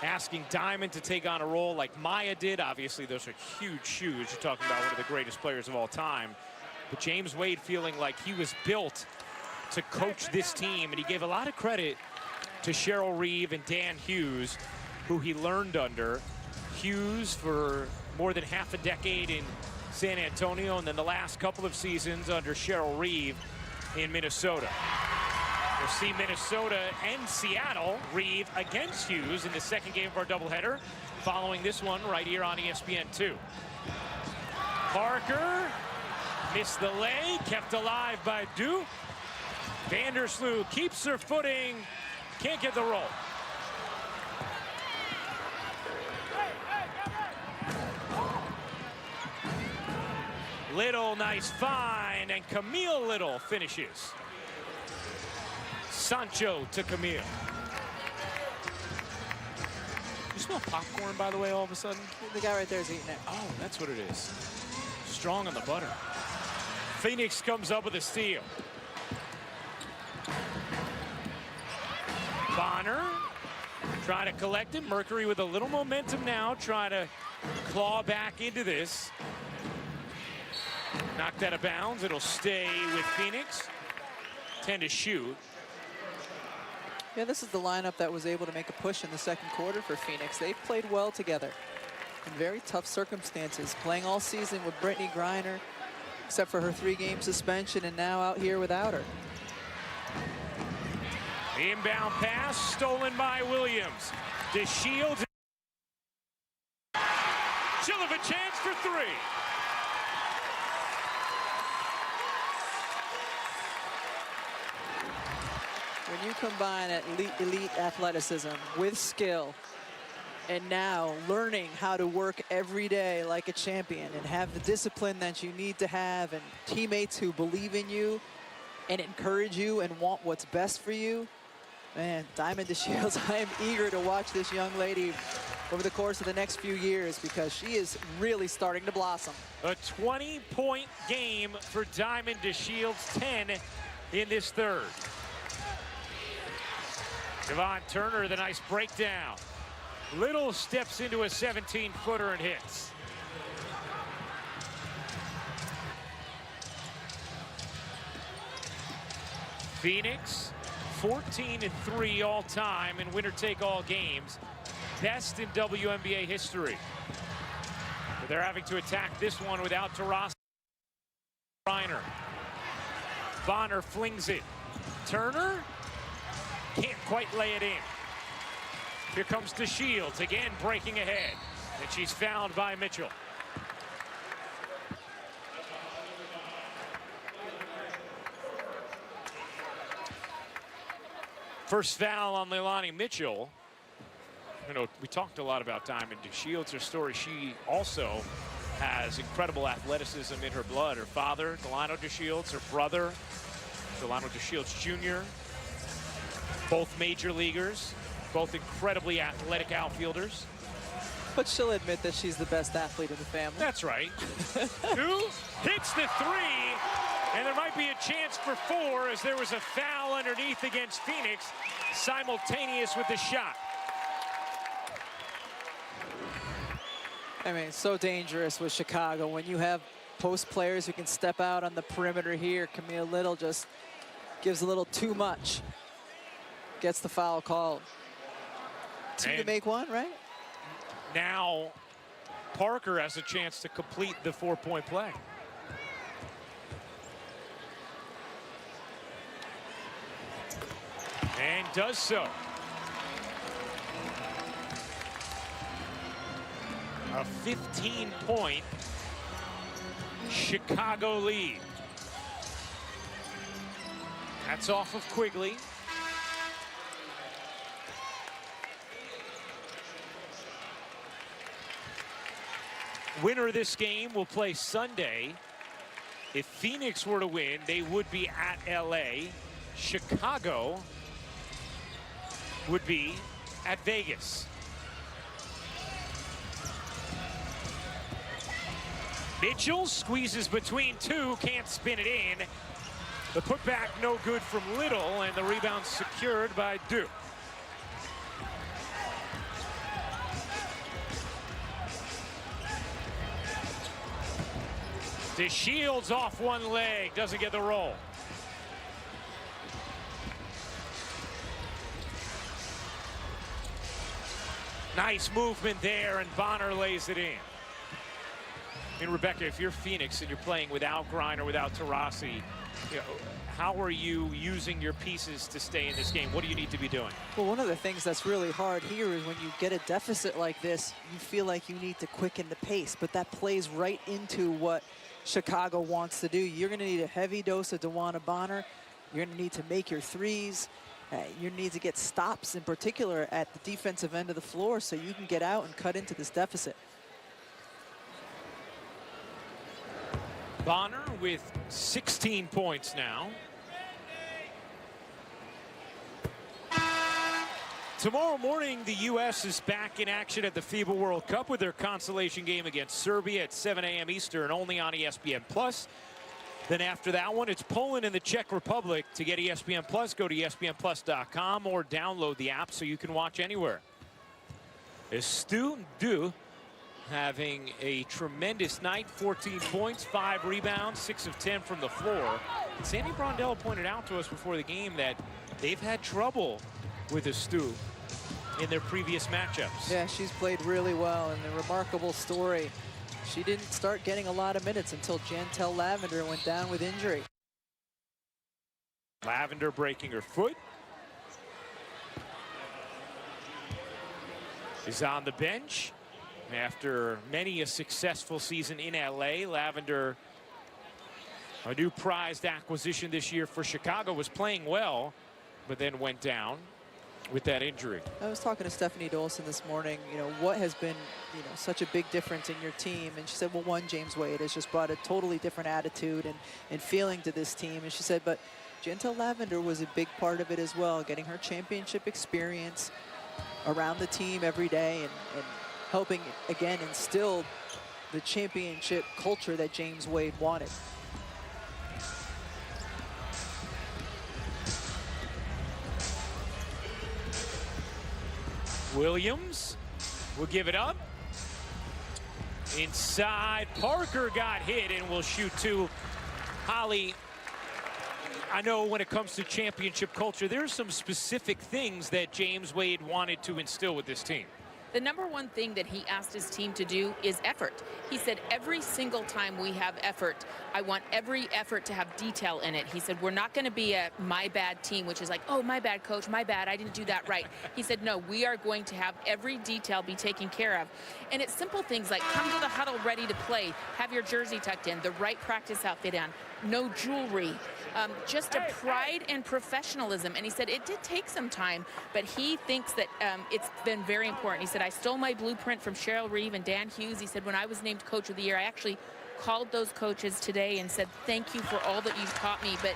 asking Diamond to take on a role like Maya did. Obviously, those are huge shoes. You're talking about one of the greatest players of all time. But James Wade feeling like he was built to coach this team, and he gave a lot of credit to Cheryl Reeve and Dan Hughes, who he learned under. Hughes for more than half a decade in San Antonio, and then the last couple of seasons under Cheryl Reeve in Minnesota. We'll see Minnesota and Seattle, Reeve against Hughes in the second game of our doubleheader, following this one right here on ESPN2. Parker missed the lay, kept alive by Duke. Vandersloot keeps her footing, can't get the roll. Little, nice find, and Camille Little finishes. Sancho to Camille. You smell popcorn, by the way, all of a sudden? The guy right there is eating it. Oh, that's what it is. Strong on the butter. Phoenix comes up with a steal. Bonner trying to collect it. Mercury with a little momentum now, trying to claw back into this. Knocked out of bounds. It'll stay with Phoenix. 10 to shoot. Yeah, this is the lineup that was able to make a push in the second quarter for Phoenix. They've played well together in very tough circumstances, playing all season with Brittany Griner, except for her 3-game suspension, and now out here without her. The inbound pass stolen by Williams. DeShields. She'll have a chance for 3. When you combine elite athleticism with skill, and now learning how to work every day like a champion and have the discipline that you need to have, and teammates who believe in you and encourage you and want what's best for you, man, Diamond DeShields, I am eager to watch this young lady over the course of the next few years, because she is really starting to blossom. A 20-point game for Diamond DeShields, 10 in this third. Devon Turner, the nice breakdown. Little steps into a 17-footer and hits. Phoenix, 14-3 all-time in winner-take-all games. Best in WNBA history. But they're having to attack this one without Taurasi. Griner. Bonner flings it. Turner can't quite lay it in. Here comes DeShields, again breaking ahead. And she's fouled by Mitchell. First foul on Leilani Mitchell. You know, we talked a lot about Diamond DeShields, her story. She also has incredible athleticism in her blood. Her father, Delano DeShields, her brother, Delano DeShields Jr., both major leaguers, both incredibly athletic outfielders. But she'll admit that she's the best athlete in the family. That's right. Who hits the 3, and there might be a chance for 4 as there was a foul underneath against Phoenix, simultaneous with the shot. I mean, it's so dangerous with Chicago when you have post players who can step out on the perimeter here. Camille Little just gives a little too much. Gets the foul called. 2 to make 1, right? Now, Parker has a chance to complete the 4-point play. And does so. A 15-point Chicago lead. That's off of Quigley. Winner of this game will play Sunday. If Phoenix were to win, they would be at LA. Chicago would be at Vegas. Mitchell squeezes between 2, can't spin it in. The putback no good from Little, and the rebound secured by Duke. DeShields off one leg, doesn't get the roll. Nice movement there, and Bonner lays it in. And Rebecca, if you're Phoenix and you're playing without Griner, without Taurasi, you know, how are you using your pieces to stay in this game? What do you need to be doing? Well, one of the things that's really hard here is when you get a deficit like this, you feel like you need to quicken the pace, but that plays right into what Chicago wants to do. You're going to need a heavy dose of Wnba Bonner. You're going to need to make your threes. You need to get stops, in particular at the defensive end of the floor, so you can get out and cut into this deficit. Bonner with 16 points now. Tomorrow morning, the U.S. is back in action at the FIBA World Cup with their consolation game against Serbia at 7 a.m. Eastern, only on ESPN+. Then after that one, it's Poland and the Czech Republic. To get ESPN+, go to ESPNplus.com or download the app so you can watch anywhere. Stu Du having a tremendous night. 14 points, 5 rebounds, 6 of 10 from the floor. And Sandy Brondell pointed out to us before the game that they've had trouble with Stu in their previous matchups. Yeah, she's played really well, and a remarkable story. She didn't start getting a lot of minutes until Jantel Lavender went down with injury. Lavender breaking her foot. Is on the bench after many a successful season in LA. Lavender, a new prized acquisition this year for Chicago, was playing well, but then went down with that injury. I was talking to Stephanie Dolson this morning, what has been, such a big difference in your team? And she said, well, one, James Wade has just brought a totally different attitude and feeling to this team. And she said, but Jantel Lavender was a big part of it as well, getting her championship experience around the team every day and helping, again, instill the championship culture that James Wade wanted. Williams will give it up. Inside, Parker got hit and will shoot 2. Holly, I know when it comes to championship culture, there's some specific things that James Wade wanted to instill with this team. The number one thing that he asked his team to do is effort. He said, every single time we have effort, I want every effort to have detail in it. He said, we're not going to be a my bad team, which is like, oh, my bad, coach, my bad, I didn't do that right. He said, no, we are going to have every detail be taken care of. And it's simple things like come to the huddle ready to play, have your jersey tucked in, the right practice outfit on, no jewelry, just a pride and professionalism. And he said it did take some time, but he thinks that it's been very important. He said, I stole my blueprint from Cheryl Reeve and Dan Hughes. He said, when I was named Coach of the Year, I actually called those coaches today and said, thank you for all that you've taught me. But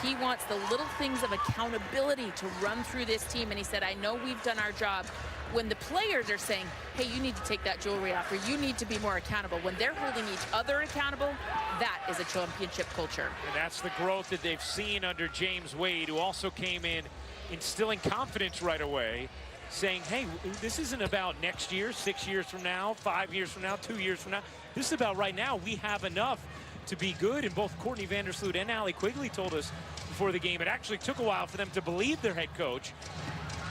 he wants the little things of accountability to run through this team. And he said, I know we've done our job. When the players are saying, hey, you need to take that jewelry off, or you need to be more accountable, when they're holding each other accountable, that is a championship culture. And that's the growth that they've seen under James Wade, who also came in instilling confidence right away, saying, hey, this isn't about next year, 6 years from now, 5 years from now, 2 years from now. This is about right now. We have enough to be good. And both Courtney Vandersloot and Allie Quigley told us before the game, it actually took a while for them to believe their head coach.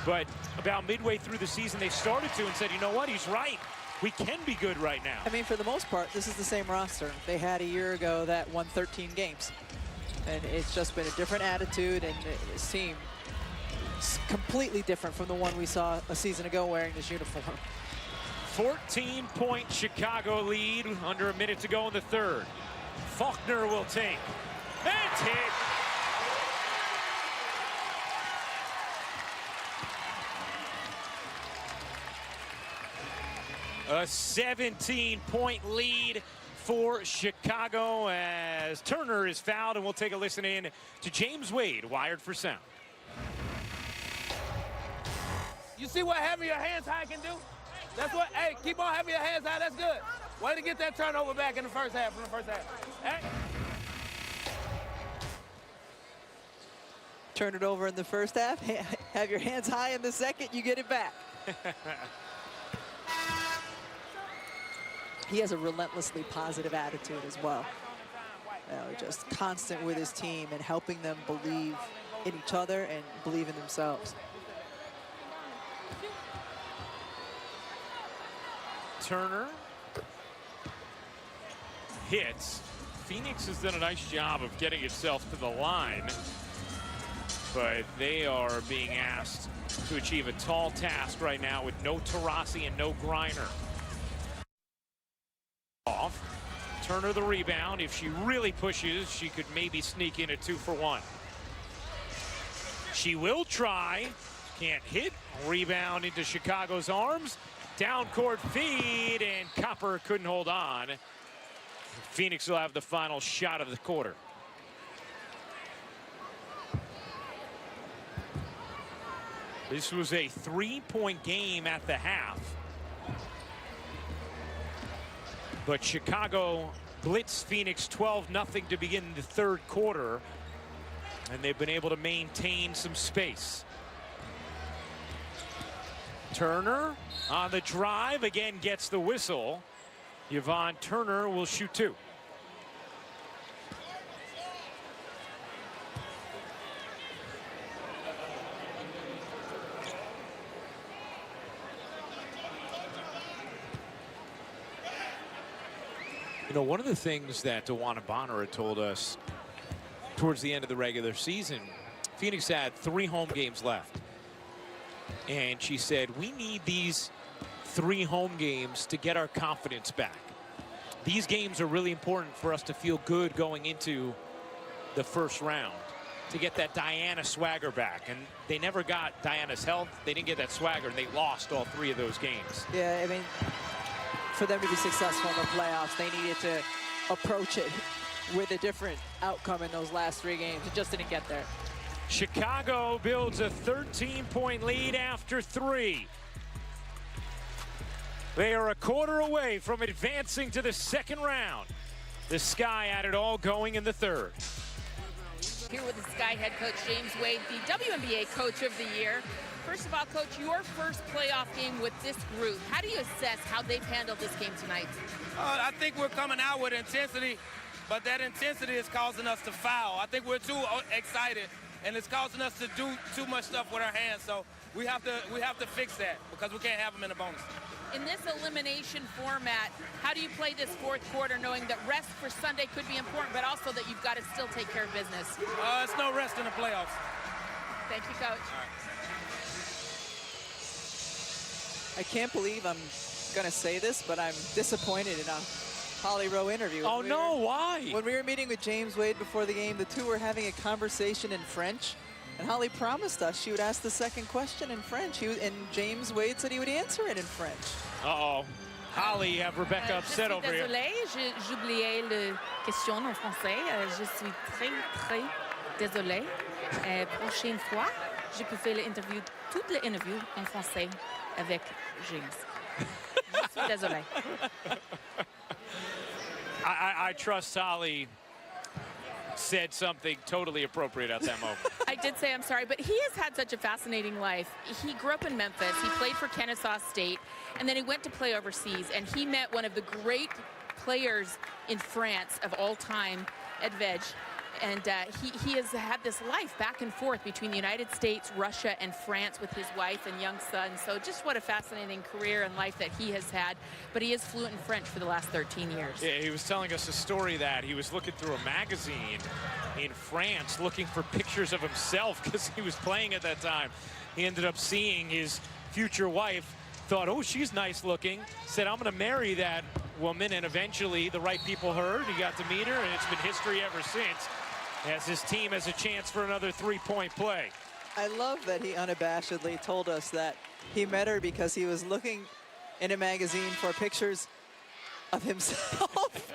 But about midway through the season, they started to and said, you know what, he's right. We can be good right now. I mean, for the most part, this is the same roster they had a year ago that won 13 games. And it's just been a different attitude, and this team is completely different from the one we saw a season ago wearing this uniform. 14-point Chicago lead, under a minute to go in the third. Faulkner will take. That's hit. A 17-point lead for Chicago as Turner is fouled, and we'll take a listen in to James Wade, wired for sound. You see what having your hands high can do? That's what, hey, keep on having your hands high, that's good. Way to get that turnover back in the first half, Hey. Turn it over in the first half, have your hands high in the second, you get it back. He has a relentlessly positive attitude as well. Just constant with his team and helping them believe in each other and believe in themselves. Turner hits. Phoenix has done a nice job of getting itself to the line, but they are being asked to achieve a tall task right now with no Taurasi and no Griner. Off. Turner the rebound. If she really pushes, she could maybe sneak in a 2-for-1. She will try. Can't hit. Rebound into Chicago's arms. Down court feed, and Copper couldn't hold on. Phoenix will have the final shot of the quarter. This was a 3-point game at the half. But Chicago blitzed Phoenix 12-0 to begin the third quarter, and they've been able to maintain some space. Turner on the drive, again gets the whistle. Yvonne Turner will shoot 2. You know, one of the things that Wnba had told us towards the end of the regular season, Phoenix had 3 home games left. And she said, we need these 3 home games to get our confidence back. These games are really important for us to feel good going into the first round, to get that Diana swagger back. And they never got Diana's health. They didn't get that swagger, and they lost all 3 of those games. Yeah, I mean, for them to be successful in the playoffs, they needed to approach it with a different outcome in those last 3 games. It just didn't get there. Chicago builds a 13-point lead after 3. They are a quarter away from advancing to the second round. The Sky had it all going in the 3rd. Here with the Sky head coach James Wade, the WNBA Coach of the Year. First of all, Coach, your first playoff game with this group. How do you assess how they've handled this game tonight? I think we're coming out with intensity, but that intensity is causing us to foul. I think we're too excited, and it's causing us to do too much stuff with our hands. So we have to fix that because we can't have them in the bonus. In this elimination format, how do you play this 4th quarter knowing that rest for Sunday could be important, but also that you've got to still take care of business? It's no rest in the playoffs. Thank you, Coach. I can't believe I'm going to say this, but I'm disappointed in a Holly Rowe interview. Oh, no, why? When we were meeting with James Wade before the game, the two were having a conversation in French. And Holly promised us she would ask the second question in French. And James Wade said he would answer it in French. Uh-oh. Holly, you have Rebecca upset over here. Désolée, j'oubliais la question en français. Je suis très, très désolée. Prochaine fois, je peux faire l'interview, toute l'interview en français avec James. Je suis désolée. I trust Holly said something totally appropriate at that moment. I did say I'm sorry, but he has had such a fascinating life. He grew up in Memphis. He played for Kennesaw State, and then he went to play overseas, and he met one of the great players in France of all time, Wnba. And he has had this life back and forth between the United States, Russia, and France with his wife and young son. So just what a fascinating career and life that he has had. But he is fluent in French for the last 13 years. Yeah, he was telling us a story that he was looking through a magazine in France looking for pictures of himself because he was playing at that time. He ended up seeing his future wife, thought, oh, she's nice looking, said, I'm going to marry that woman, and eventually the right people heard. He got to meet her, and it's been history ever since, as his team has a chance for another 3-point play. I love that he unabashedly told us that he met her because he was looking in a magazine for pictures of himself.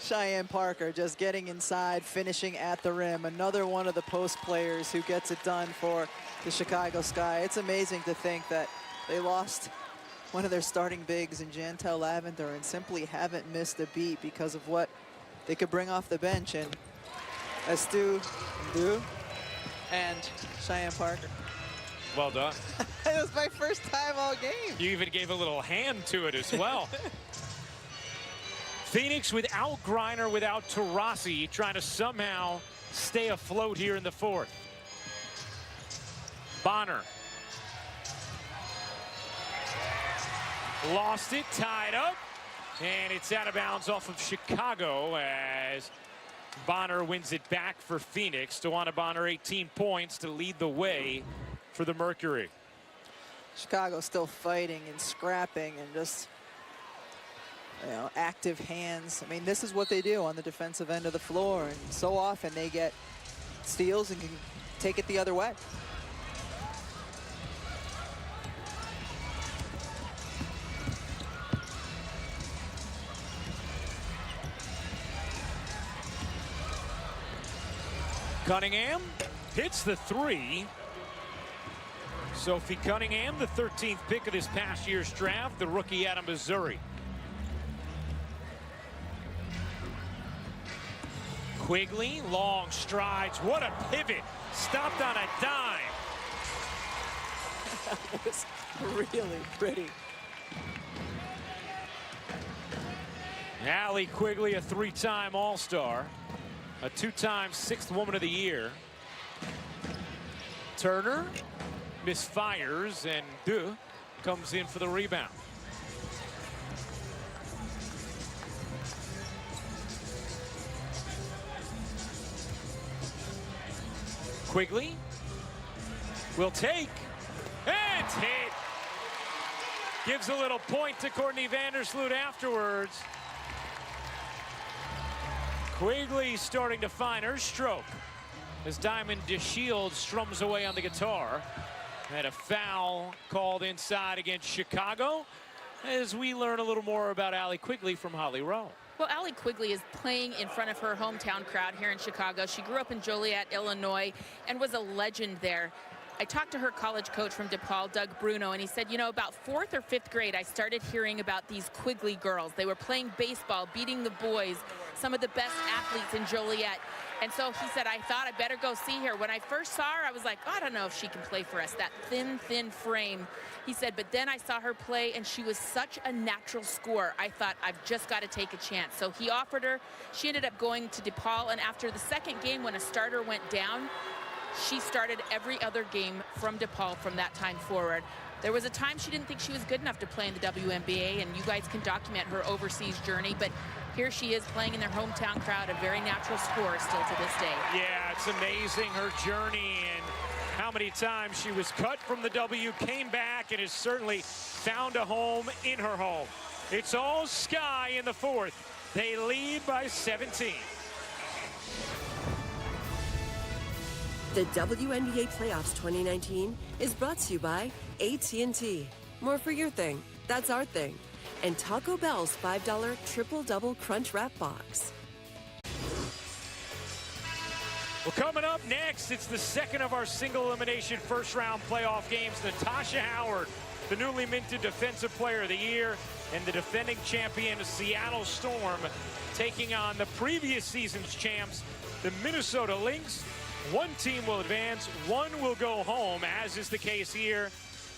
Cheyenne Parker just getting inside, finishing at the rim. Another one of the post players who gets it done for the Chicago Sky. It's amazing to think that they lost one of their starting bigs in Jantel Lavender and simply haven't missed a beat because of what they could bring off the bench. And Stu and Cheyenne Parker. Well done. It was my first time all game. You even gave a little hand to it as well. Phoenix without Griner, without Taurasi, trying to somehow stay afloat here in the 4th. Bonner. Lost it, tied up, and it's out of bounds off of Chicago as Bonner wins it back for Phoenix. DeWanna Bonner, 18 points to lead the way for the Mercury. Chicago still fighting and scrapping and just, you know, active hands. I mean, this is what they do on the defensive end of the floor, and so often they get steals and can take it the other way. Cunningham hits the 3. Sophie Cunningham, the 13th pick of this past year's draft, the rookie out of Missouri. Quigley, long strides. What a pivot. Stopped on a dime. That was really pretty. Allie Quigley, a 3-time All-Star, a 2-time 6th Woman of the Year. Turner misfires, and comes in for the rebound. Quigley will take, and hit. Gives a little point to Courtney Vandersloot afterwards. Quigley starting to find her stroke as Diamond DeShields strums away on the guitar. Had a foul called inside against Chicago as we learn a little more about Allie Quigley from Holly Rowe. Well, Allie Quigley is playing in front of her hometown crowd here in Chicago. She grew up in Joliet, Illinois, and was a legend there. I talked to her college coach from DePaul, Doug Bruno, and he said, you know, about 4th or 5th grade, I started hearing about these Quigley girls. They were playing baseball, beating the boys, some of the best athletes in Joliet. And so he said, I thought I better go see her. When I first saw her, I was like, oh, I don't know if she can play for us, that thin frame. He said, but then I saw her play, and she was such a natural scorer. I thought, I've just got to take a chance. So he offered her. She ended up going to DePaul, and after the second game, when a starter went down, she started every other game from DePaul from that time forward. There was a time she didn't think she was good enough to play in the WNBA, and you guys can document her overseas journey, but here she is playing in their hometown crowd, a very natural scorer still to this day. Yeah, it's amazing her journey and how many times she was cut from the W, came back, and has certainly found a home in her home. It's all Sky in the 4th. They lead by 17. The WNBA Playoffs 2019 is brought to you by AT&T. More for your thing. That's our thing. And Taco Bell's $5 Triple-Double Crunch Wrap Box. Well, coming up next, it's the second of our single elimination first-round playoff games. Natasha Howard, the newly minted Defensive Player of the Year, and the defending champion Seattle Storm, taking on the previous season's champs, the Minnesota Lynx. One team will advance, one will go home, as is the case here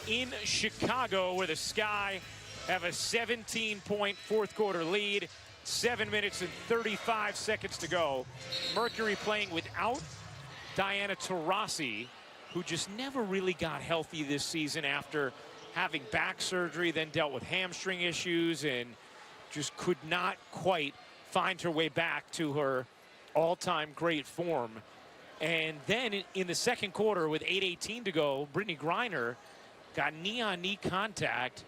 in Chicago, where the Sky have a 17-point fourth-quarter lead. 7 minutes and 35 seconds to go. Mercury playing without Diana Taurasi, who just never really got healthy this season after having back surgery, then dealt with hamstring issues, and just could not quite find her way back to her all-time great form. And then in the second quarter, with 8:18 to go, Brittany Griner got knee-on-knee contact,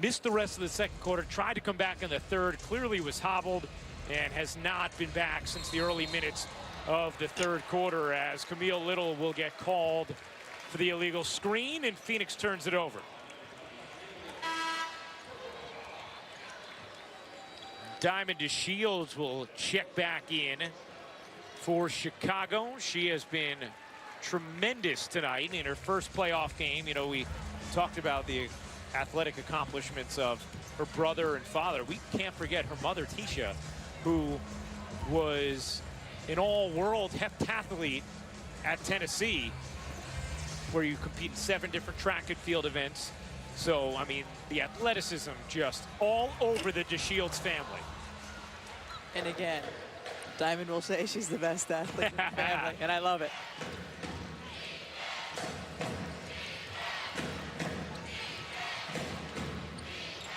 missed the rest of the second quarter, tried to come back in the third, clearly was hobbled, and has not been back since the early minutes of the third quarter, as Camille Little will get called for the illegal screen, and Phoenix turns it over. Diamond DeShields will check back in for Chicago. She has been tremendous tonight in her first playoff game. You know, we talked about the athletic accomplishments of her brother and father. We can't forget her mother, Tisha, who was an all-world heptathlete at Tennessee, where you compete in 7 different track and field events. So, I mean, the athleticism just all over the DeShields family. And again, Diamond will say she's the best athlete in the family, and I love it.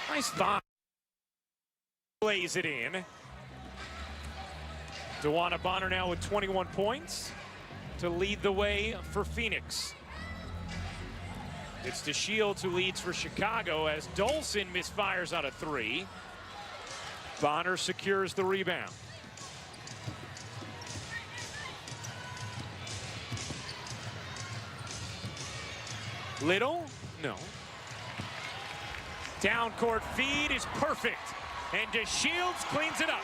Nice find. Plays it in. Wnba Bonner now with 21 points to lead the way for Phoenix. It's DeShields who leads for Chicago as Dolson misfires on a 3. Bonner secures the rebound. Little? No. Down court feed is perfect, and DeShields cleans it up.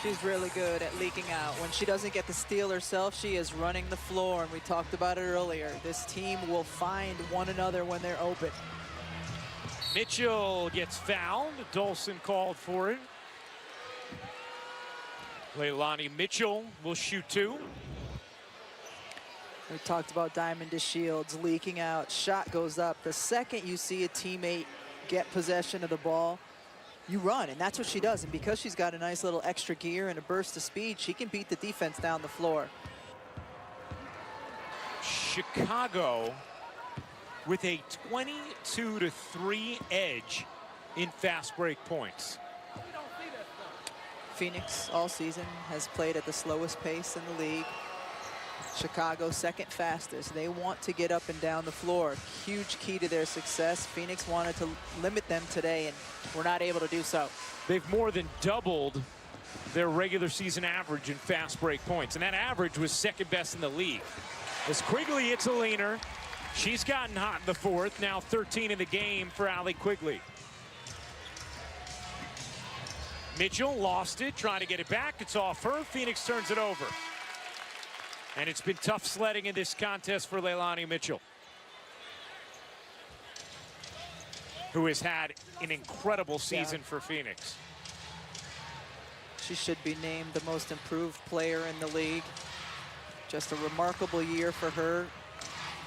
She's really good at leaking out. When she doesn't get the steal herself, she is running the floor, and we talked about it earlier. This team will find one another when they're open. Mitchell gets fouled. Dolson called for it. Leilani Mitchell will shoot 2. We talked about Diamond DeShields leaking out. Shot goes up. The second you see a teammate get possession of the ball, you run, and that's what she does. And because she's got a nice little extra gear and a burst of speed, she can beat the defense down the floor. Chicago with a 22-3 edge in fast break points. Phoenix all season has played at the slowest pace in the league. Chicago second fastest. They want to get up and down the floor. Huge key to their success. Phoenix wanted to limit them today, and were not able to do so. They've more than doubled their regular season average in fast break points, and that average was second best in the league. As Quigley hits a leaner, she's gotten hot in the fourth, now 13 in the game for Allie Quigley. Mitchell lost it, trying to get it back. It's off her. Phoenix turns it over. And it's been tough sledding in this contest for Leilani Mitchell, who has had an incredible season for Phoenix. She should be named the most improved player in the league. Just a remarkable year for her.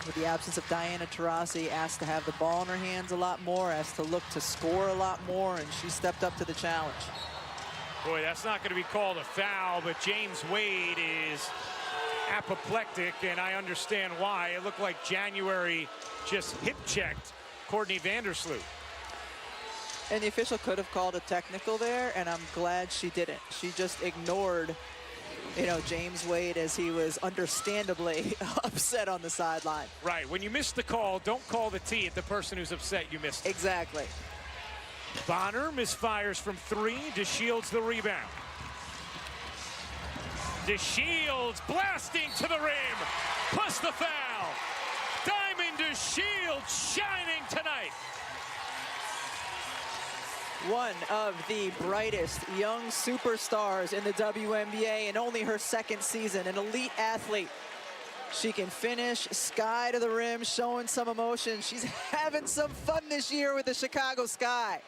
With the absence of Diana Taurasi, asked to have the ball in her hands a lot more, asked to look to score a lot more, and she stepped up to the challenge. Boy, that's not going to be called a foul, but James Wade is apoplectic, and I understand why. It looked like January just hip-checked Courtney Vandersloot. And the official could have called a technical there, and I'm glad she didn't. She just ignored, you know, James Wade as he was understandably upset on the sideline. Right, when you miss the call, don't call the T at the person who's upset you missed it. Exactly. Bonner misfires from three. DeShields the rebound. DeShields blasting to the rim, plus the foul. Diamond DeShields shining tonight. One of the brightest young superstars in the WNBA, in only her second season, an elite athlete. She can finish sky to the rim, showing some emotion. She's having some fun this year with the Chicago Sky.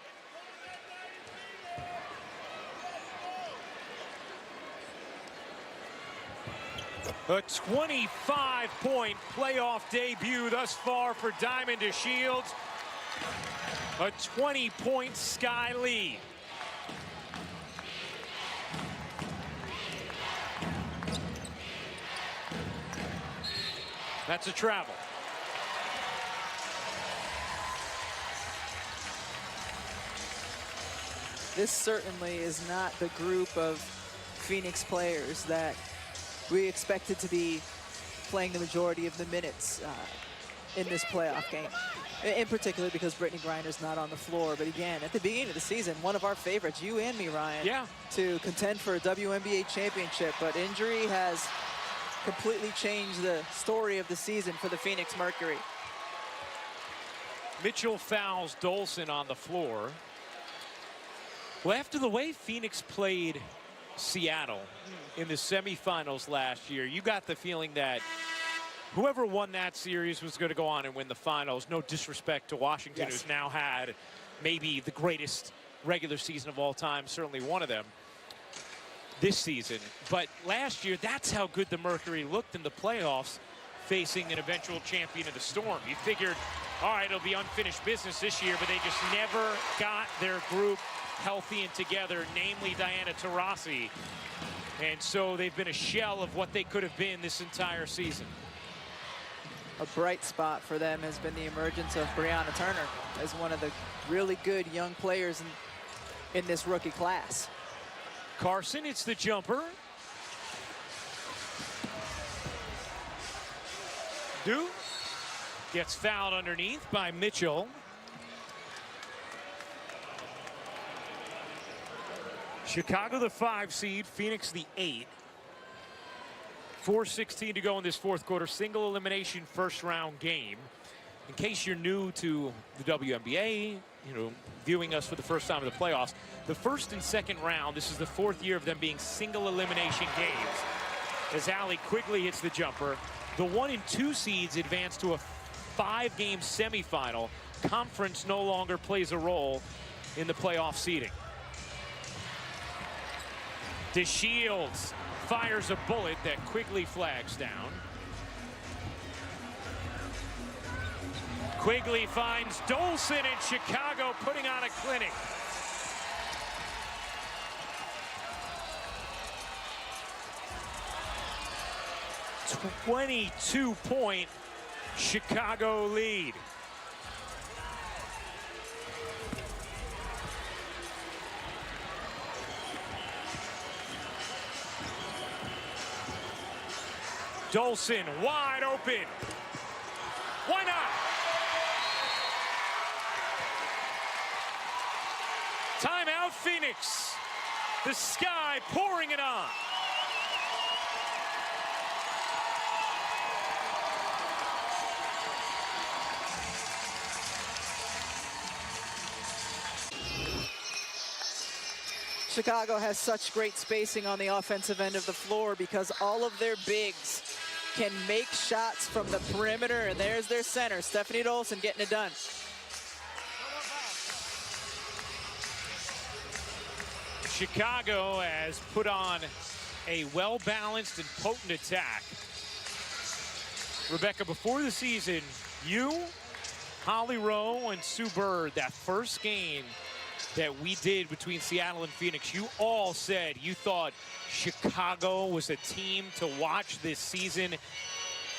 A 25-point playoff debut thus far for Diamond DeShields. A 20-point Sky lead. That's a travel. This certainly is not the group of Phoenix players that we expected to be playing the majority of the minutes in this playoff game. In particular because Brittany Griner's not on the floor. But again, at the beginning of the season, one of our favorites, you and me, Ryan, to contend for a WNBA championship. But injury has completely changed the story of the season for the Phoenix Mercury. Mitchell fouls Dolson on the floor. Well, after the way Phoenix played Seattle in the semifinals last year, you got the feeling that whoever won that series was going to go on and win the finals. No disrespect to Washington, who's now had maybe the greatest regular season of all time, certainly one of them this season. But last year, that's how good the Mercury looked in the playoffs, facing an eventual champion of the Storm. You figured, all right, it'll be unfinished business this year, but they just never got their group healthy and together, namely Diana Taurasi. And so they've been a shell of what they could have been this entire season. A bright spot for them has been the emergence of Brianna Turner as one of the really good young players in this rookie class. Carson hits the jumper. Du gets fouled underneath by Mitchell. Chicago the 5 seed, Phoenix the 8. 4:16 to go in this fourth quarter. Single elimination first round game. In case you're new to the WNBA, viewing us for the first time in the playoffs, the first and second round, this is the fourth year of them being single elimination games. As Allie Quigley hits the jumper, the 1 and 2 seeds advance to a 5-game semifinal. Conference no longer plays a role in the playoff seeding. DeShields fires a bullet that Quigley flags down. Quigley finds Dolson, and Chicago putting on a clinic. A 22-point Chicago lead. Dolson wide open. Why not? Timeout, Phoenix. The Sky pouring it on. Chicago has such great spacing on the offensive end of the floor because all of their bigs can make shots from the perimeter, and there's their center, Stephanie Dolson, getting it done. Chicago has put on a well-balanced and potent attack. Rebecca, before the season, you, Holly Rowe, and Sue Bird, that first game that we did between Seattle and Phoenix, you all said you thought Chicago was a team to watch this season.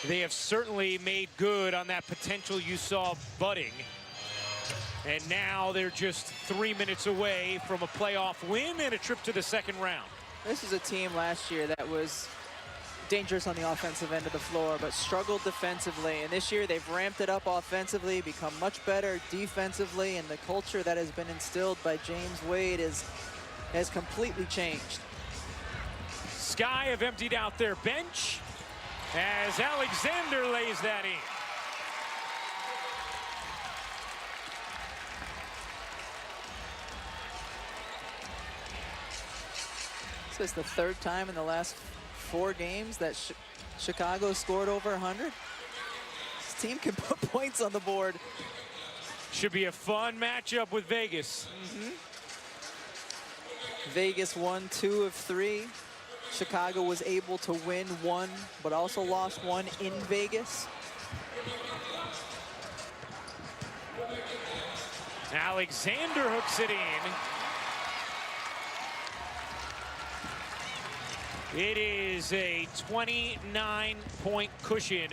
They have certainly made good on that potential you saw budding. And now they're just 3 minutes away from a playoff win and a trip to the second round. This is a team last year that was dangerous on the offensive end of the floor, but struggled defensively. And this year they've ramped it up offensively, become much better defensively, and the culture that has been instilled by James Wade has completely changed. Sky have emptied out their bench as Alexander lays that in. This is the third time in the last 4 games that Chicago scored over 100. This team can put points on the board. Should be a fun matchup with Vegas. Vegas won 2 of 3. Chicago was able to win 1, but also lost 1 in Vegas. Alexander hooks it in. It is a 29-point cushion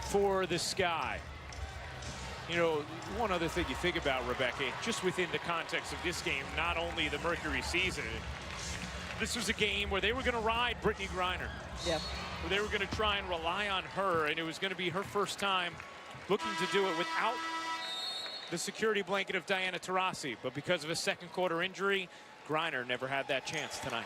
for the Sky. You know, one other thing you think about, Rebecca, just within the context of this game, not only the Mercury season, this was a game where they were going to ride Brittany Griner. Yeah. Where they were going to try and rely on her, and it was going to be her first time looking to do it without the security blanket of Diana Taurasi. But because of a second quarter injury, Griner never had that chance tonight.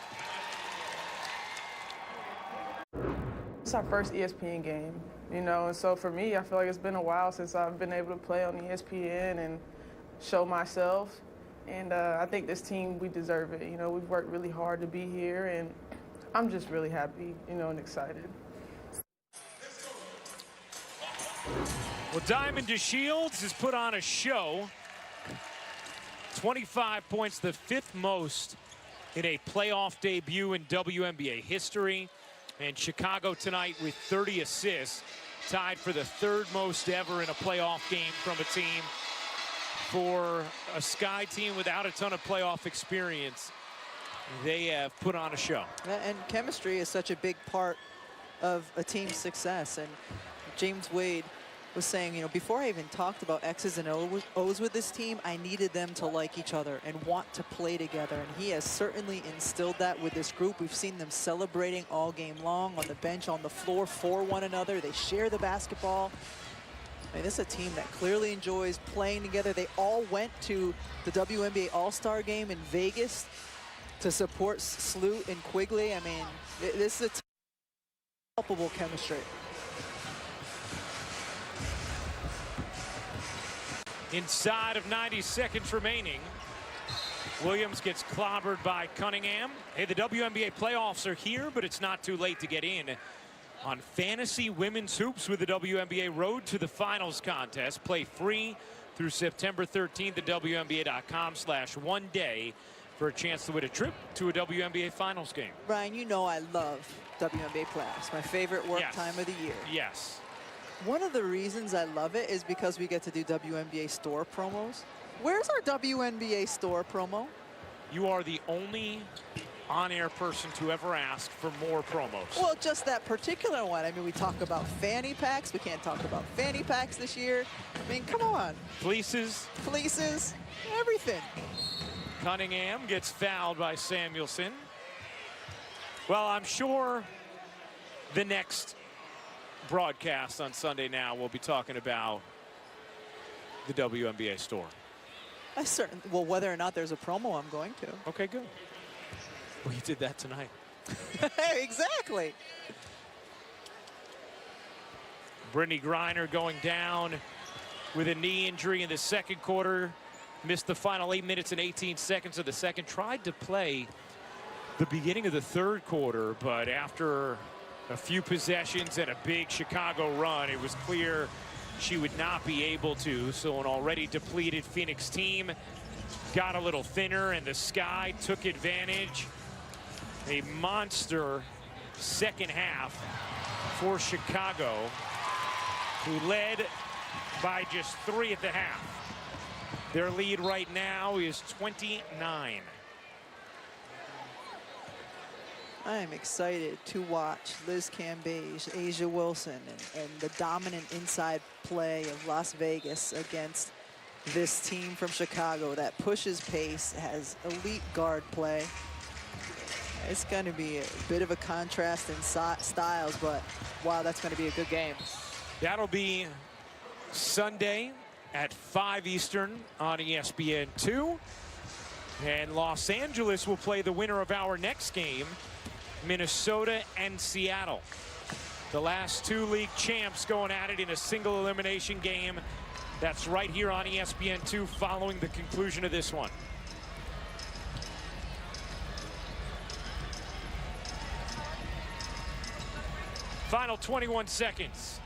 It's our first ESPN game, you know, and so for me, I feel like it's been a while since I've been able to play on ESPN and show myself. And I think this team, we deserve it. You know, we've worked really hard to be here, and I'm just really happy, you know, and excited. Well, Diamond DeShields has put on a show. 25 points, the 5th most in a playoff debut in WNBA history. And Chicago tonight with 30 assists, tied for the 3rd most ever in a playoff game from a team. For a Sky team without a ton of playoff experience, they have put on a show. And chemistry is such a big part of a team's success. And James Wade was saying, you know, before I even talked about X's and O's with this team, I needed them to like each other and want to play together. And he has certainly instilled that with this group. We've seen them celebrating all game long, on the bench, on the floor for one another. They share the basketball. I mean, this is a team that clearly enjoys playing together. They all went to the WNBA All-Star game in Vegas to support Sloot and Quigley. I mean, this is a palpable chemistry. Inside of 90 seconds remaining, Williams gets clobbered by Cunningham. Hey, the WNBA playoffs are here, but it's not too late to get in on Fantasy Women's Hoops with the WNBA Road to the Finals contest. Play free through September 13th at WNBA.com/1day for a chance to win a trip to a WNBA Finals game. Brian, you know I love WNBA playoffs. My favorite work time of the year. Yes. One of the reasons I love it is because we get to do WNBA store promos. Where's our WNBA store promo? You are the only on-air person to ever ask for more promos. Well, just that particular one. I mean, we talk about fanny packs. We can't talk about fanny packs this year. I mean, come on. Fleeces. Fleeces, everything. Cunningham gets fouled by Samuelson. Well, I'm sure the next broadcast on Sunday Now we'll be talking about the WNBA store. Well, whether or not there's a promo, I'm going to. Okay, good. Well, you did that tonight. Exactly. Brittany Griner going down with a knee injury in the second quarter. Missed the final 8 minutes and 18 seconds of the second. Tried to play the beginning of the third quarter, but after a few possessions and a big Chicago run, it was clear she would not be able to. So an already depleted Phoenix team got a little thinner, and the Sky took advantage. A monster second half for Chicago, who led by just 3 at the half. Their lead right now is 29. I am excited to watch Liz Cambage, Asia Wilson, and the dominant inside play of Las Vegas against this team from Chicago that pushes pace, has elite guard play. It's going to be a bit of a contrast in styles, but wow, that's going to be a good game. That'll be Sunday at 5 Eastern on ESPN2. And Los Angeles will play the winner of our next game, Minnesota and Seattle. The last 2 league champs going at it in a single elimination game. That's right here on ESPN2 following the conclusion of this one. Final 21 seconds.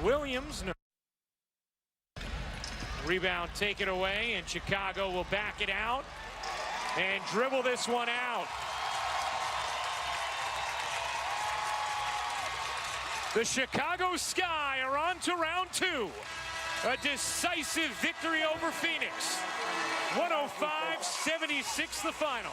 Williams. Rebound taken away, and Chicago will back it out and dribble this one out. The Chicago Sky are on to round 2. A decisive victory over Phoenix. 105-76 the final.